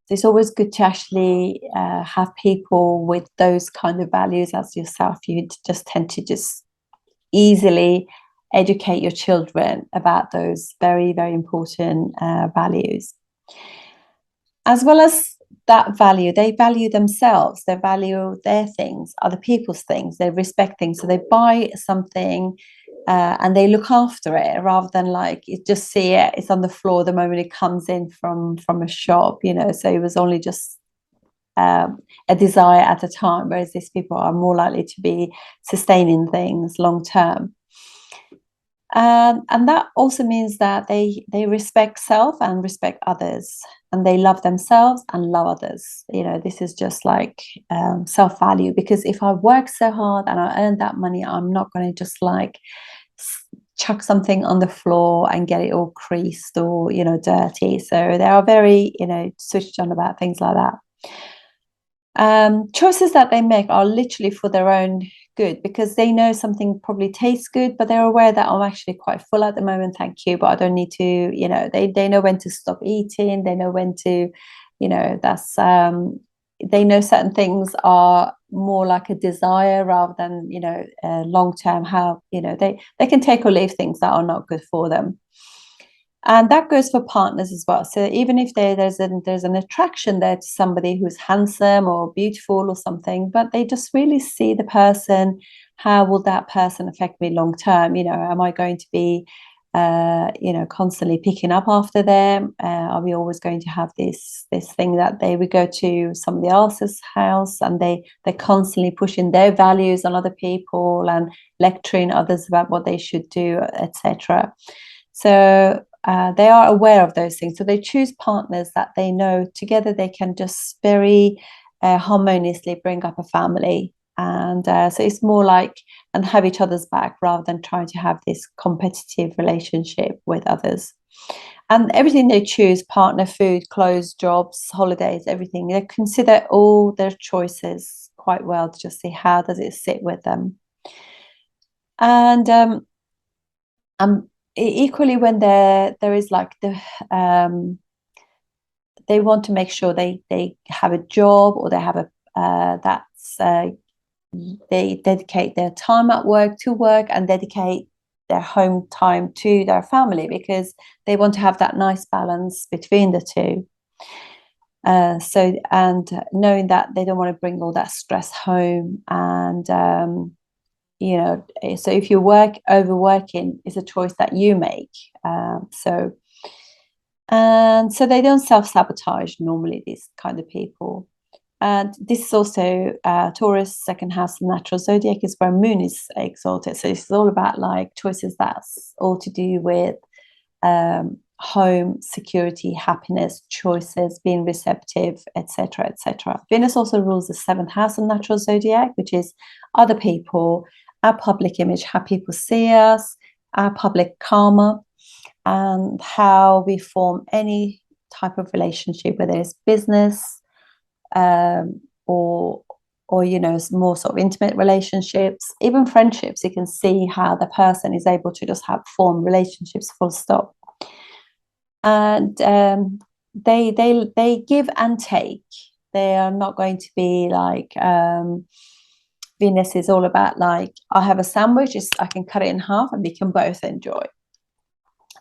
So it's always good to actually have people with those kind of values as yourself. You just tend to just easily educate your children about those very, very important values. As well as that value, they value themselves, they value their things, other people's things, they respect things. So they buy something and they look after it, rather than like you just see it, it's on the floor the moment it comes in from a shop, you know. So it was only just a desire at the time, whereas these people are more likely to be sustaining things long term. And that also means that they respect self and respect others, and they love themselves and love others. You know, this is just like self-value, because if I work so hard and I earn that money, I'm not going to just like chuck something on the floor and get it all creased or, you know, dirty. So they are very, you know, switched on about things like that. Choices that they make are literally for their own good, because they know something probably tastes good, but they're aware that I'm actually quite full at the moment, thank you, but I don't need to, you know, they know when to stop eating, they know when to, you know, that's they know certain things are more like a desire rather than, you know, long term, how, you know, they can take or leave things that are not good for them. And that goes for partners as well. So even if there's an attraction there to somebody who's handsome or beautiful or something, but they just really see the person, how will that person affect me long term? You know, am I going to be constantly picking up after them? Are we always going to have this thing that they would go to somebody else's house and they're constantly pushing their values on other people and lecturing others about what they should do, etc. So they are aware of those things. So they choose partners that they know together they can just very harmoniously bring up a family. And so it's more like, and have each other's back rather than trying to have this competitive relationship with others. And everything they choose, partner, food, clothes, jobs, holidays, everything, they consider all their choices quite well to just see how does it sit with them. And equally when there is like they want to make sure they have a job, or they have a they dedicate their time at work to work and dedicate their home time to their family, because they want to have that nice balance between the two. So, and knowing that they don't want to bring all that stress home, and so if you overworking is a choice that you make. And so they don't self-sabotage normally, these kind of people. And this is also Taurus, second house of natural zodiac, is where moon is exalted. So it's all about like choices that's all to do with home, security, happiness, choices, being receptive, etc., etc. Venus also rules the seventh house of natural zodiac, which is other people, our public image, how people see us, our public karma, and how we form any type of relationship, whether it's business, or more sort of intimate relationships, even friendships. You can see how the person is able to just form relationships full stop. And they give and take. They are not going to be like Venus is all about like, I have a sandwich, I can cut it in half and we can both enjoy.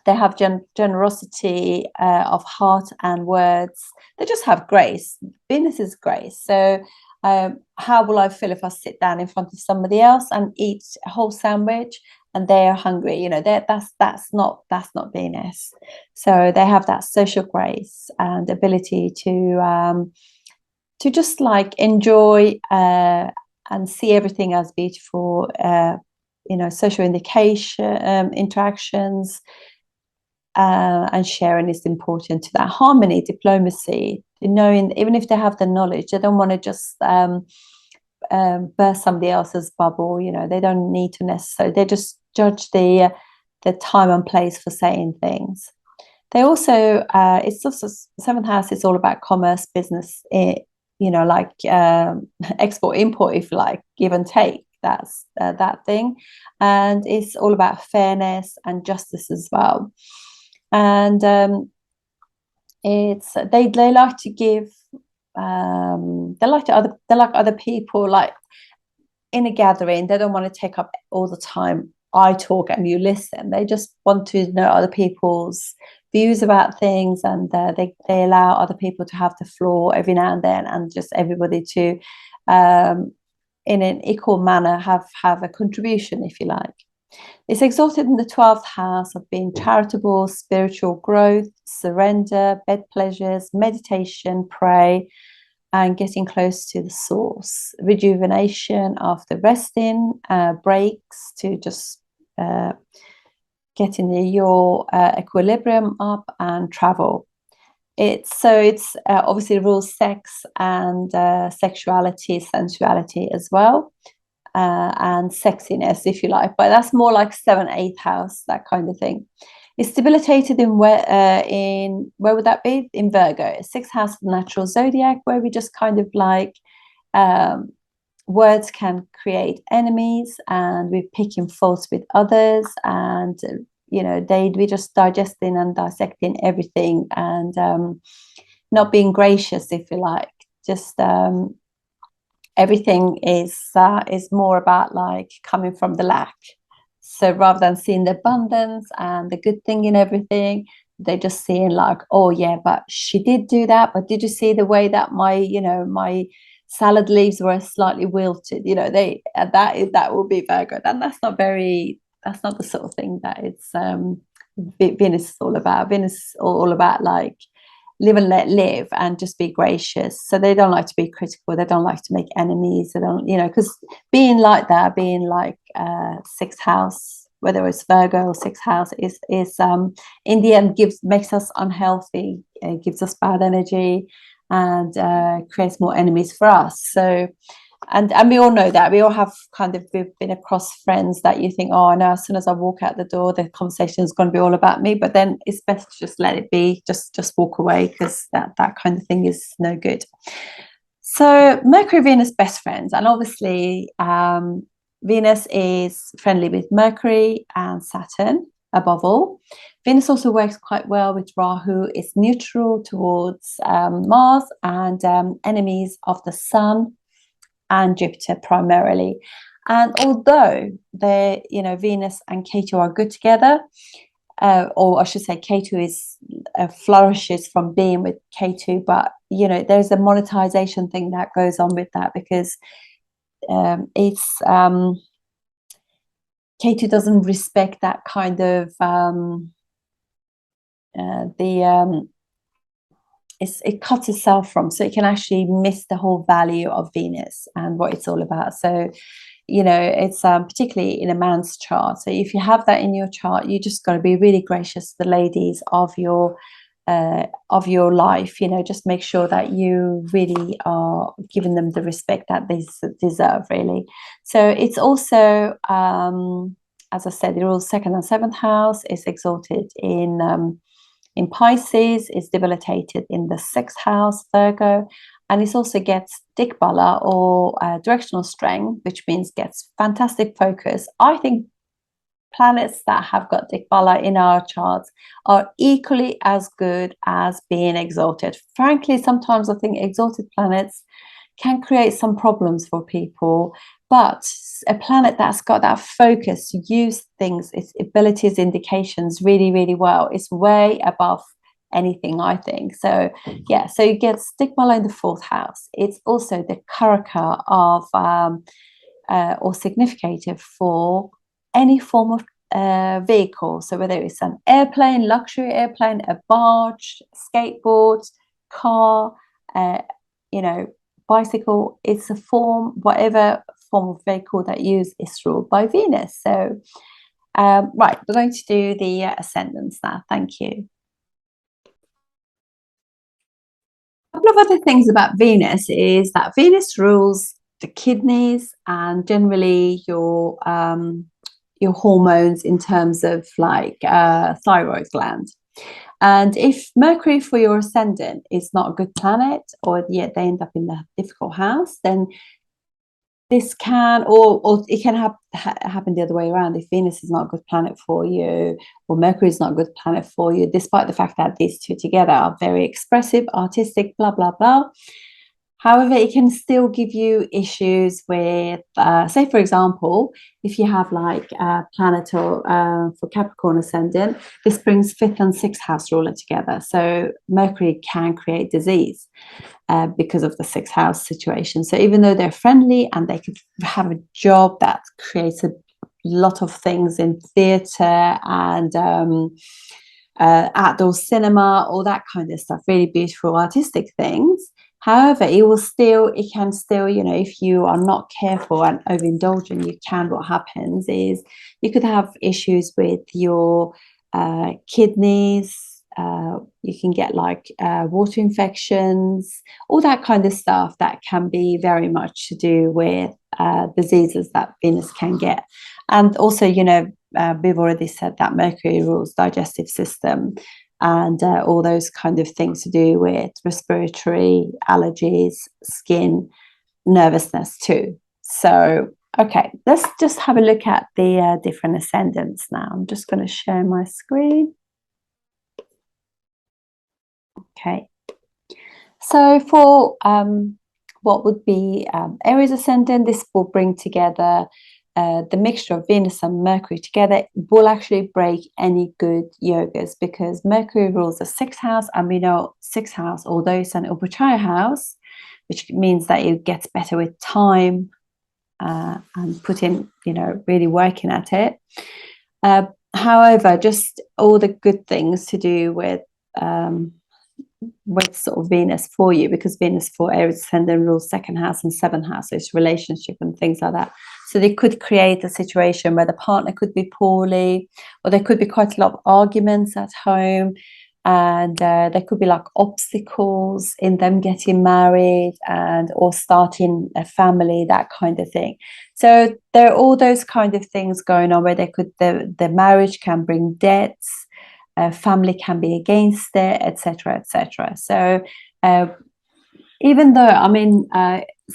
They have generosity of heart and words. They just have grace. Venus is grace. So how will I feel if I sit down in front of somebody else and eat a whole sandwich and they're hungry? That's not Venus. So they have that social grace and ability to just like enjoy and see everything as beautiful. Social interactions. And sharing is important to that harmony, diplomacy, knowing even if they have the knowledge, they don't want to just burst somebody else's bubble. They don't need to necessarily, they just judge the time and place for saying things. They also it's also, seventh house is all about commerce, business, like export import, if you like, give and take. That's that thing. And it's all about fairness and justice as well. And it's they like to give, they like other people, like in a gathering they don't want to take up all the time. I talk and you listen. They just want to know other people's views about things, and they allow other people to have the floor every now and then, and just everybody to in an equal manner have a contribution, if you like. It's exalted in the 12th house of being charitable, spiritual growth, surrender, bed pleasures, meditation, pray, and getting close to the source. Rejuvenation after resting, breaks to just getting your equilibrium up, and travel. It's obviously rules sex and sexuality, sensuality as well. And sexiness, if you like, but that's more like 7th, 8th house, that kind of thing. It's debilitated in where would that be? In Virgo, 6th house of the natural zodiac, where we just kind of like words can create enemies, and we're picking faults with others, and we just digesting and dissecting everything, and not being gracious, if you like. Just everything is more about like coming from the lack. So rather than seeing the abundance and the good thing in everything, they're just seeing like, oh yeah, but she did do that, but did you see the way that my salad leaves were slightly wilted? That will be Virgo, and that's not the sort of thing that it's Venus is all about. Venus is all about like live and let live and just be gracious. So they don't like to be critical. They don't like to make enemies. They don't, because being like that, being like sixth house, whether it's Virgo or sixth house, is in the end makes us unhealthy, gives us bad energy, and creates more enemies for us. So and we all know that. We all have kind of been across friends that you think, oh, I know, as soon as I walk out the door, the conversation is going to be all about me. But then it's better to just let it be, just walk away, because that kind of thing is no good. So Mercury, Venus, best friends. And obviously Venus is friendly with Mercury and Saturn above all. Venus also works quite well with Rahu. It's neutral towards Mars and enemies of the Sun and Jupiter primarily. And although Venus and Ketu are good together, or I should say Ketu flourishes from being with Ketu, but there's a monetization thing that goes on with that, because it's Ketu doesn't respect that kind of it cuts itself from, so it can actually miss the whole value of Venus and what it's all about. So it's particularly in a man's chart. So if you have that in your chart, you just got to be really gracious to the ladies of your life. Just make sure that you really are giving them the respect that they deserve, really. So it's also as I said, it rules second and seventh house. Is exalted in Pisces, is debilitated in the sixth house, Virgo, and it also gets Dikbala, or directional strength, which means gets fantastic focus. I think planets that have got Dikbala in our charts are equally as good as being exalted. Frankly, sometimes I think exalted planets can create some problems for people, but a planet that's got that focus to use things, its abilities, indications really, really well, is way above anything, I think. So yeah, so it gets Dikbala in the fourth house. It's also the Karaka of or significative for any form of vehicle. So whether it's an airplane, luxury airplane, a barge, skateboard, car, bicycle, it's a form, whatever form of vehicle that use is ruled by Venus. So right, we're going to do the ascendants now. Thank you. A couple of other things about Venus is that Venus rules the kidneys and generally your hormones in terms of like thyroid gland. And if Mercury for your ascendant is not a good planet, or yet they end up in the difficult house, then this can, or it can happen the other way around. If Venus is not a good planet for you, or Mercury is not a good planet for you, despite the fact that these two together are very expressive, artistic, blah, blah, blah. However, it can still give you issues with, say, for example, if you have like a planet or for Capricorn Ascendant, this brings fifth and sixth house ruler together. So Mercury can create disease because of the sixth house situation. So even though they're friendly and they could have a job that creates a lot of things in theatre and outdoor cinema, all that kind of stuff, really beautiful artistic things. However, it can still, if you are not careful and overindulgent, what happens is you could have issues with your kidneys. You can get like water infections, all that kind of stuff that can be very much to do with diseases that Venus can get. And also, we've already said that Mercury rules digestive system and all those kind of things to do with respiratory, allergies, skin, nervousness too. So, okay, let's just have a look at the different ascendants now. I'm just going to share my screen. Okay. So for what would be Aries ascendant, this will bring together the mixture of Venus and Mercury together will actually break any good yogas, because Mercury rules the sixth house, and we know sixth house, although it's an Upachaya house, which means that it gets better with time and put in, really working at it. However, just all the good things to do with sort of Venus for you, because Venus for Aries Ascendant rules second house and seventh house, so it's relationship and things like that. So they could create a situation where the partner could be poorly, or there could be quite a lot of arguments at home, and there could be like obstacles in them getting married and or starting a family, that kind of thing. So there are all those kind of things going on where they could the marriage can bring debts, family can be against it, etc., etc. So even though, I mean,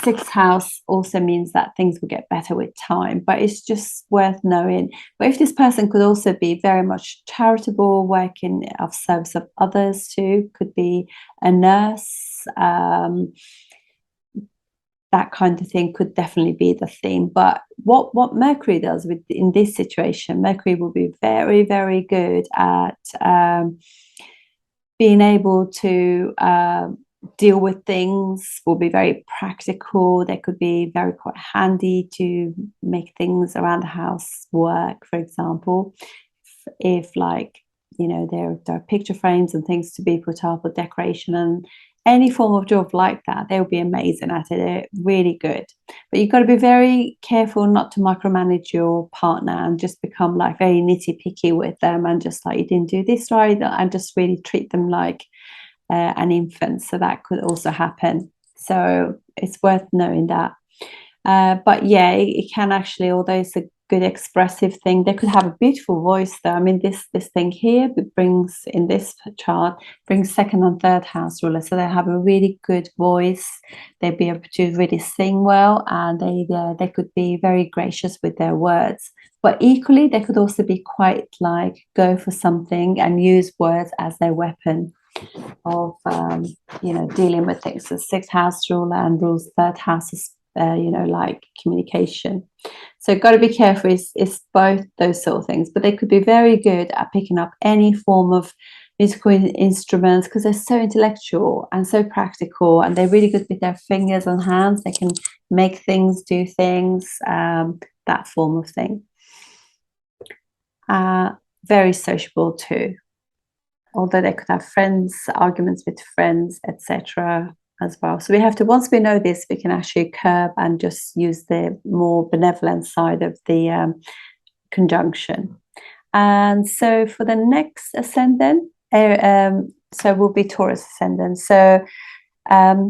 sixth house also means that things will get better with time, but it's just worth knowing. But if this person could also be very much charitable, working of service of others too, could be a nurse, that kind of thing could definitely be the theme. But what Mercury does with in this situation, Mercury will be very, very good at being able to deal with things, will be very practical. They could be very quite handy to make things around the house work, for example. If like, you know, there are picture frames and things to be put up, or decoration and any form of job like that, they'll be amazing at it. They're really good. But you've got to be very careful not to micromanage your partner and just become like very nitty picky with them and just like, you didn't do this right, and just really treat them like an infant. So that could also happen. So it's worth knowing that. But yeah, it can actually, although it's a good expressive thing, they could have a beautiful voice though. I mean, this thing here brings, in this chart, brings second and third house ruler, so they have a really good voice. They'd be able to really sing well, and they could be very gracious with their words. But equally, they could also be quite like go for something and use words as their weapon of you know, dealing with things. So sixth house ruler and rules third house is you know, like communication. So got to be careful. It's both those sort of things, but they could be very good at picking up any form of musical instruments because they're so intellectual and so practical, and they're really good with their fingers and hands. They can make things, do things, that form of thing. Very sociable too, although they could have friends, arguments with friends, etc. as well. So we have to, once we know this, we can actually curb and just use the more benevolent side of the conjunction. And so for the next ascendant, so will be Taurus ascendant. So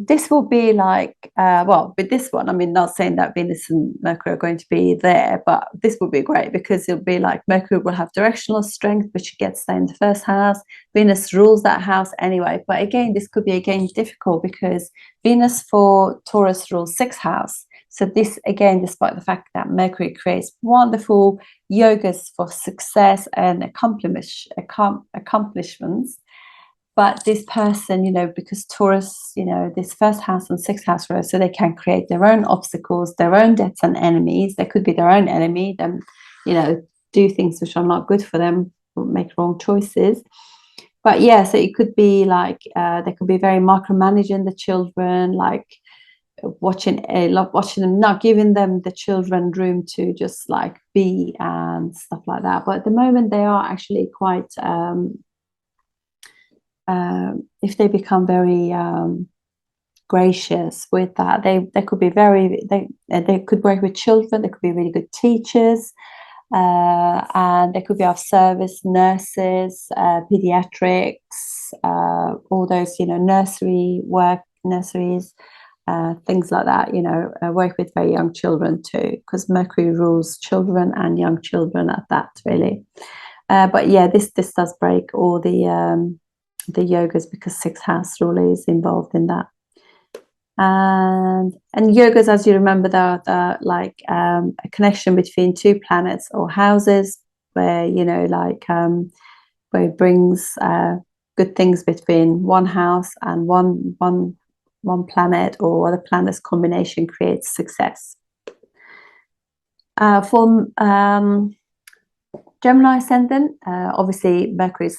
this will be like, well, with this one, I mean, not saying that Venus and Mercury are going to be there, but this will be great because it'll be like Mercury will have directional strength, which gets there in the first house. Venus rules that house anyway. But again, this could be again difficult because Venus for Taurus rules sixth house. So this, again, despite the fact that Mercury creates wonderful yogas for success and accomplishments, but this person, you know, because Taurus, you know, this first house and sixth house row, so they can create their own obstacles, their own debts and enemies. They could be their own enemy, them, you know, do things which are not good for them, make wrong choices. But yeah, so it could be like they could be very micromanaging the children, like watching them, not giving them the children room to just like be and stuff like that. But at the moment, they are actually quite if they become very gracious with that, they could be very, they could work with children. They could be really good teachers, and they could be of service, nurses, pediatrics, all those, you know, nurseries, things like that, you know, work with very young children too, because Mercury rules children and young children at that, really. But yeah, this does break all the yogas because sixth house rule is involved in that. And yogas, as you remember, they're like a connection between two planets or houses, where, you know, like where it brings good things between one house and one planet, or other planets combination creates success. For Gemini ascendant, obviously Mercury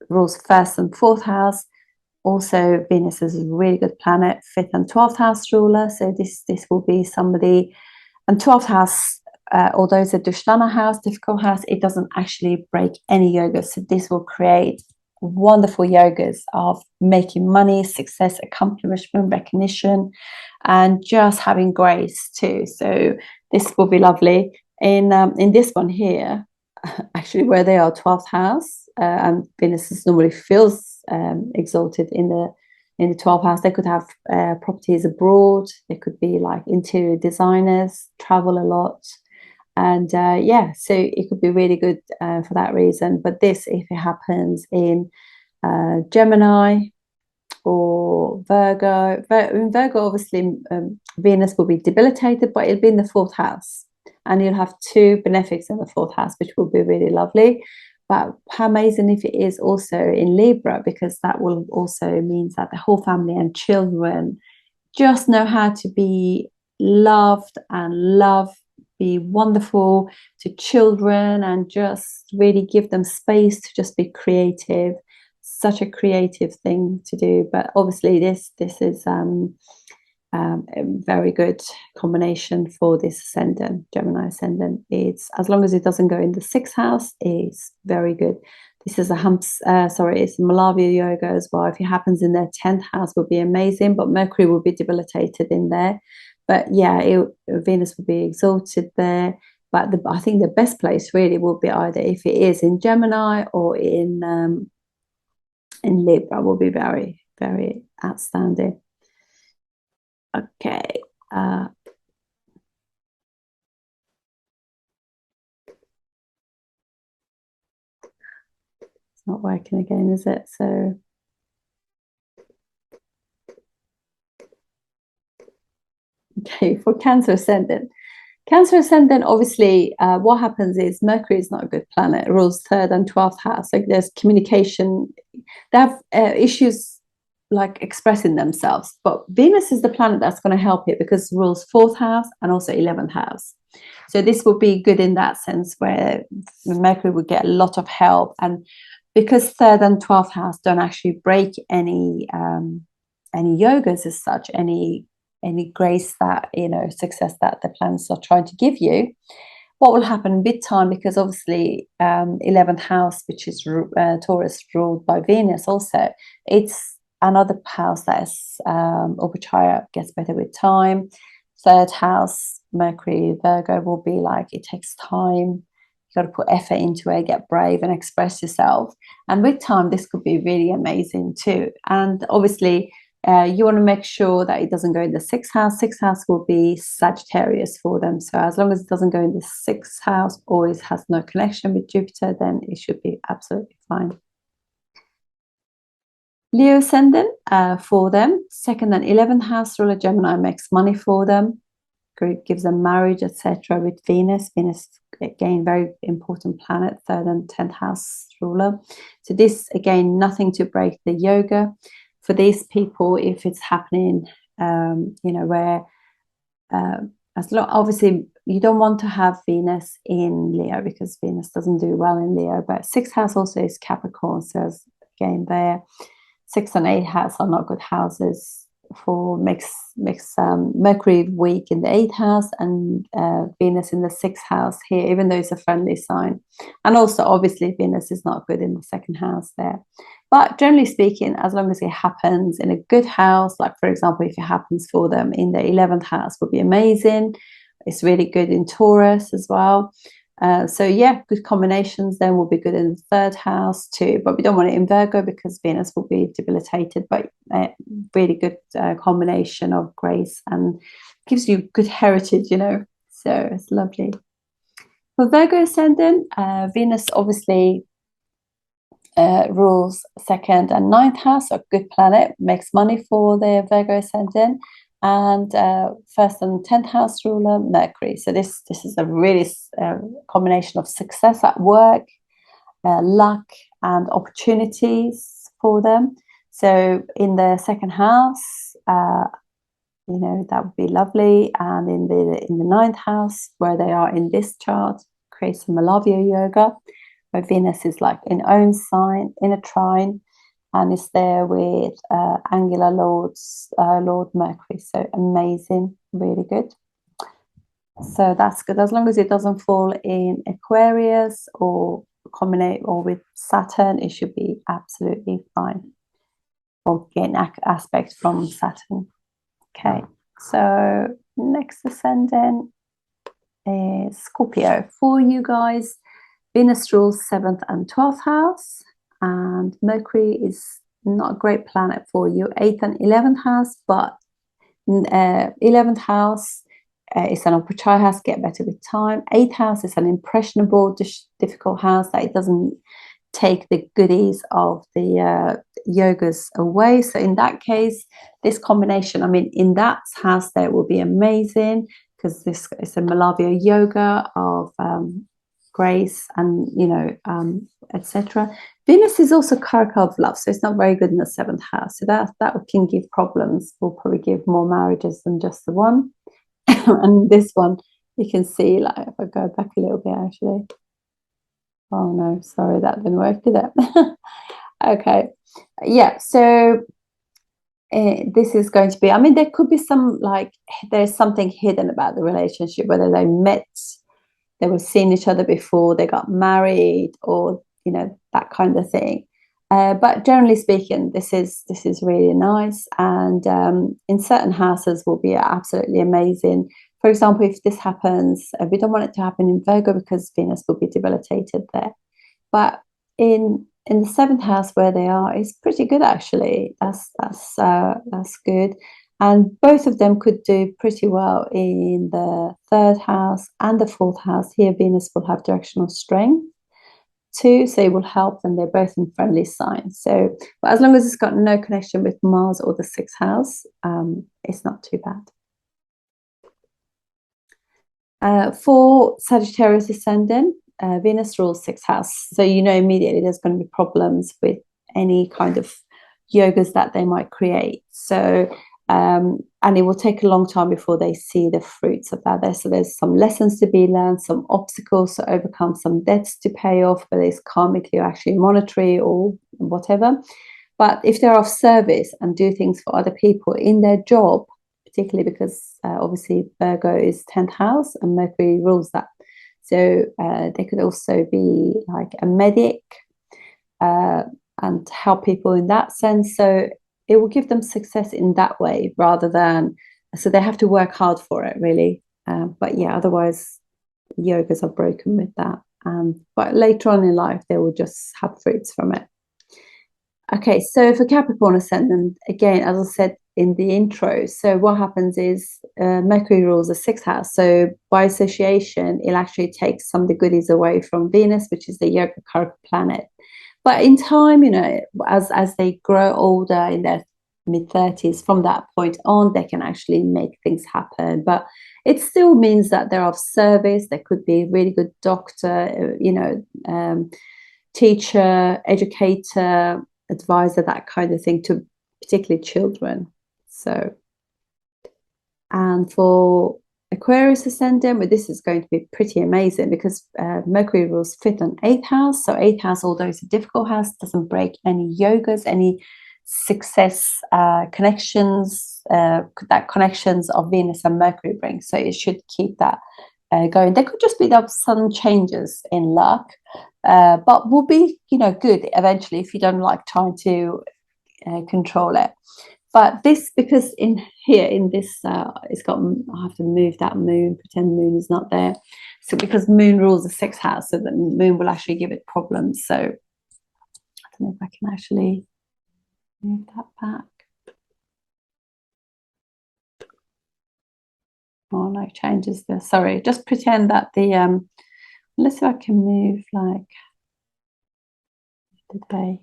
rules first and fourth house. Also, Venus is a really good planet, fifth and 12th house ruler. So this will be somebody, and 12th house although it's a Dushtana house, difficult house, it doesn't actually break any yogas. So this will create wonderful yogas of making money, success, accomplishment, recognition, and just having grace too. So this will be lovely. In this one here, actually where they are, 12th house, and Venus is normally feels exalted in the 12th house. They could have properties abroad. They could be like interior designers, travel a lot. And yeah, so it could be really good for that reason. But this, if it happens in Gemini or Virgo, in Virgo, obviously Venus will be debilitated, but it'll be in the 4th house. And you'll have 2 benefics in the 4th house, which will be really lovely. But how amazing if it is also in Libra, because that will also means that the whole family and children just know how to be loved and be wonderful to children, and just really give them space to just be creative. Such a creative thing to do. But obviously this is a very good combination for this ascendant, Gemini ascendant. It's, as long as it doesn't go in the 6th house, it's very good. This is it's Malavya yoga as well. If it happens in their 10th house, would be amazing, but Mercury will be debilitated in there. But yeah, Venus will be exalted there. But I think the best place really will be either if it is in Gemini or in Libra, will be very, very outstanding. Okay. It's not working again, is it? So okay, for Cancer ascendant. Cancer ascendant, obviously, what happens is Mercury is not a good planet. It rules 3rd and 12th house. Like there's communication. They have issues like expressing themselves. But Venus is the planet that's going to help it, because it rules 4th house and also 11th house. So this will be good in that sense, where Mercury would get a lot of help. And because 3rd and 12th house don't actually break any yogas as such, any grace that, success that the planets are trying to give you, what will happen with time, because obviously 11th house, which is Taurus, ruled by Venus also, it's another house that is Upachaya, gets better with time. 3rd house, Mercury, Virgo, will be like, it takes time. You got to put effort into it, get brave and express yourself. And with time, this could be really amazing too. And obviously, you want to make sure that it doesn't go in the 6th house. 6th house will be Sagittarius for them. So as long as it doesn't go in the 6th house, or it has no connection with Jupiter, then it should be absolutely fine. Leo ascendant for them, 2nd and 11th house ruler Gemini makes money for them, gives them marriage, etc. With Venus. Venus, again, very important planet, 3rd and 10th house ruler. So this, again, nothing to break the yoga for these people if it's happening, where obviously you don't want to have Venus in Leo, because Venus doesn't do well in Leo. But 6th house also is Capricorn, so again, there 6th and 8th house are not good houses for makes Mercury weak in the 8th house, and Venus in the 6th house here, even though it's a friendly sign. And also obviously Venus is not good in the 2nd house there. But generally speaking, as long as it happens in a good house, like for example, if it happens for them in the 11th house, would be amazing. It's really good in Taurus as well. So yeah, good combinations then will be good in the 3rd house too, but we don't want it in Virgo because Venus will be debilitated. But really good combination of grace, and gives you good heritage, so it's lovely. For Virgo ascendant, Venus obviously rules 2nd and 9th house, a good planet, makes money for the Virgo ascendant. And 1st and 10th house ruler Mercury. So this is a really combination of success at work, luck, and opportunities for them. So in the 2nd house, that would be lovely. And in the 9th house, where they are in this chart, create some Malavya yoga, where Venus is like in own sign, in a trine, and is there with angular Lord Mercury. So amazing, really good. So that's good. As long as it doesn't fall in Aquarius or combine or with Saturn, it should be absolutely fine. Or gain aspect from Saturn. Okay, so next ascendant is Scorpio. For you guys, Venus rules 7th and 12th house, and Mercury is not a great planet for you, 8th and 11th house, but 11th house is an upachaya house, get better with time. 8th house is an impressionable, difficult house that it doesn't take the goodies of the yogas away. So in that case, this combination, I mean, in that house there will be amazing, because this is a Malavya yoga of grace and, you know, etc. Venus is also karaka of love, so it's not very good in the 7th house. So that can give problems. Will probably give more marriages than just the one. And this one, you can see, like, if I go back a little bit, actually. Oh no, sorry, that didn't work, did it? Okay, yeah, so this is going to be, I mean, there could be some, like, there's something hidden about the relationship, whether they met, they were seeing each other before they got married, or, you know, that kind of thing. But generally speaking, this is really nice, and in certain houses will be absolutely amazing. For example, if this happens, we don't want it to happen in Virgo because Venus will be debilitated there. But in the 7th house where they are, it's pretty good actually. That's good. And both of them could do pretty well in the 3rd house and the 4th house. Here, Venus will have directional strength too, so it will help, and they're both in friendly signs. So, but as long as it's got no connection with Mars or the 6th house, it's not too bad. For Sagittarius ascendant, Venus rules 6th house, so you know immediately there's going to be problems with any kind of yogas that they might create. So and it will take a long time before they see the fruits of that. So there's some lessons to be learned, some obstacles to overcome, some debts to pay off, whether it's karmically or actually monetary or whatever. But if they're of service and do things for other people in their job, particularly because obviously Virgo is 10th house and Mercury rules that. So they could also be like a medic and help people in that sense. So it will give them success in that way, rather than, so they have to work hard for it, really. But yeah, otherwise yogas are broken with that. But later on in life, they will just have fruits from it. Okay, so for Capricorn Ascendant, again, as I said in the intro, so what happens is Mercury rules the 6th house. So by association, it actually takes some of the goodies away from Venus, which is the yoga karaka planet. But in time, you know, as they grow older in their mid-30s, from that point on, they can actually make things happen. But it still means that they're of service. They could be a really good doctor, you know, teacher, educator, advisor, that kind of thing, to particularly children. So, and for Aquarius ascendant, well, this is going to be pretty amazing because Mercury rules 5th and 8th house. So 8th house, although it's a difficult house, doesn't break any yogas, any success connections, that connections of Venus and Mercury bring. So it should keep that going. There could just be some changes in luck, but will be, you know, good eventually if you don't like trying to control it. But this, because in here in this, it's got, I have to move that moon, pretend the moon is not there. So because moon rules the 6th house, so the moon will actually give it problems. So I don't know if I can actually move that back. Oh no, changes the, sorry, just pretend that the, let's see if I can move like today.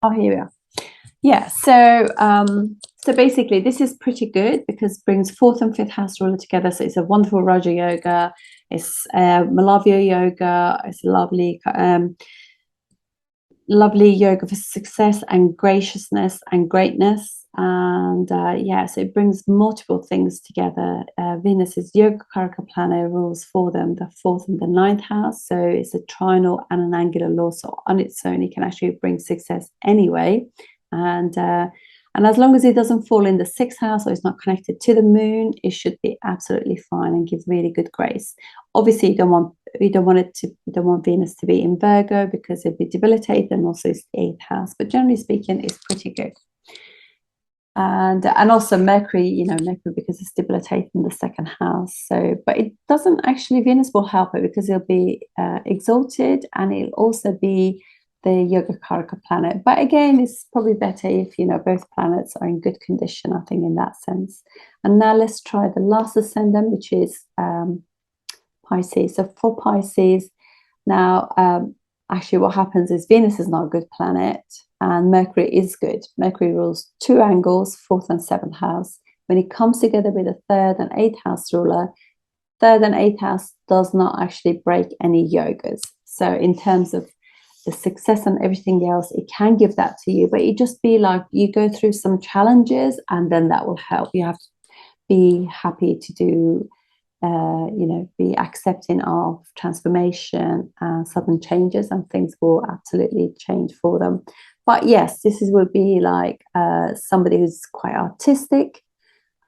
Oh, here we are. Yeah, so basically this is pretty good because it brings 4th and 5th house ruler together. So it's a wonderful Raja yoga, it's Malavya yoga, it's lovely lovely yoga for success and graciousness and greatness. And yeah, so it brings multiple things together. Venus is yoga karaka planet, rules for them the 4th and the 9th house. So it's a trinal and an angular law. So on its own, it can actually bring success anyway. And as long as it doesn't fall in the sixth house or it's not connected to the moon, it should be absolutely fine and give really good grace. Obviously, you don't want Venus to be in Virgo because it'd be debilitated, and also it's the eighth house. But generally speaking, it's pretty good. And also Mercury, Mercury, because it's debilitated in the second house. So, but it doesn't actually, Venus will help it because it'll be exalted, and it'll also be the Yoga Karaka planet. But again, it's probably better if both planets are in good condition, I think, in that sense. And now let's try the last ascendant, which is Pisces. So for Pisces, now actually what happens is Venus is not a good planet and Mercury is good. Mercury rules two angles, fourth and seventh house. When it comes together with the third and eighth house ruler, third and eighth house does not actually break any yogas. So in terms of the success and everything else, it can give that to you, but it just be like you go through some challenges and then that will help. You have to be happy to do, be accepting of transformation and sudden changes, and things will absolutely change for them. But yes, would be like somebody who's quite artistic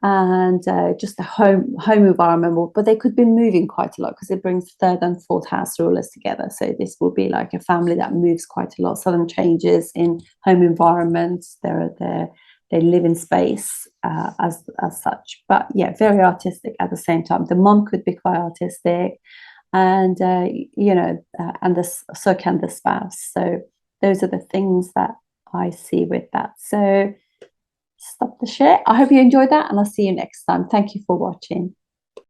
and just a home environment, but they could be moving quite a lot because it brings third and fourth house rulers together. So this will be like a family that moves quite a lot, sudden changes in home environments. They live in space as such. But yeah, very artistic at the same time. The mom could be quite artistic, and so can the spouse. So those are the things that I see with that. So stop the share. I hope you enjoyed that, and I'll see you next time. Thank you for watching.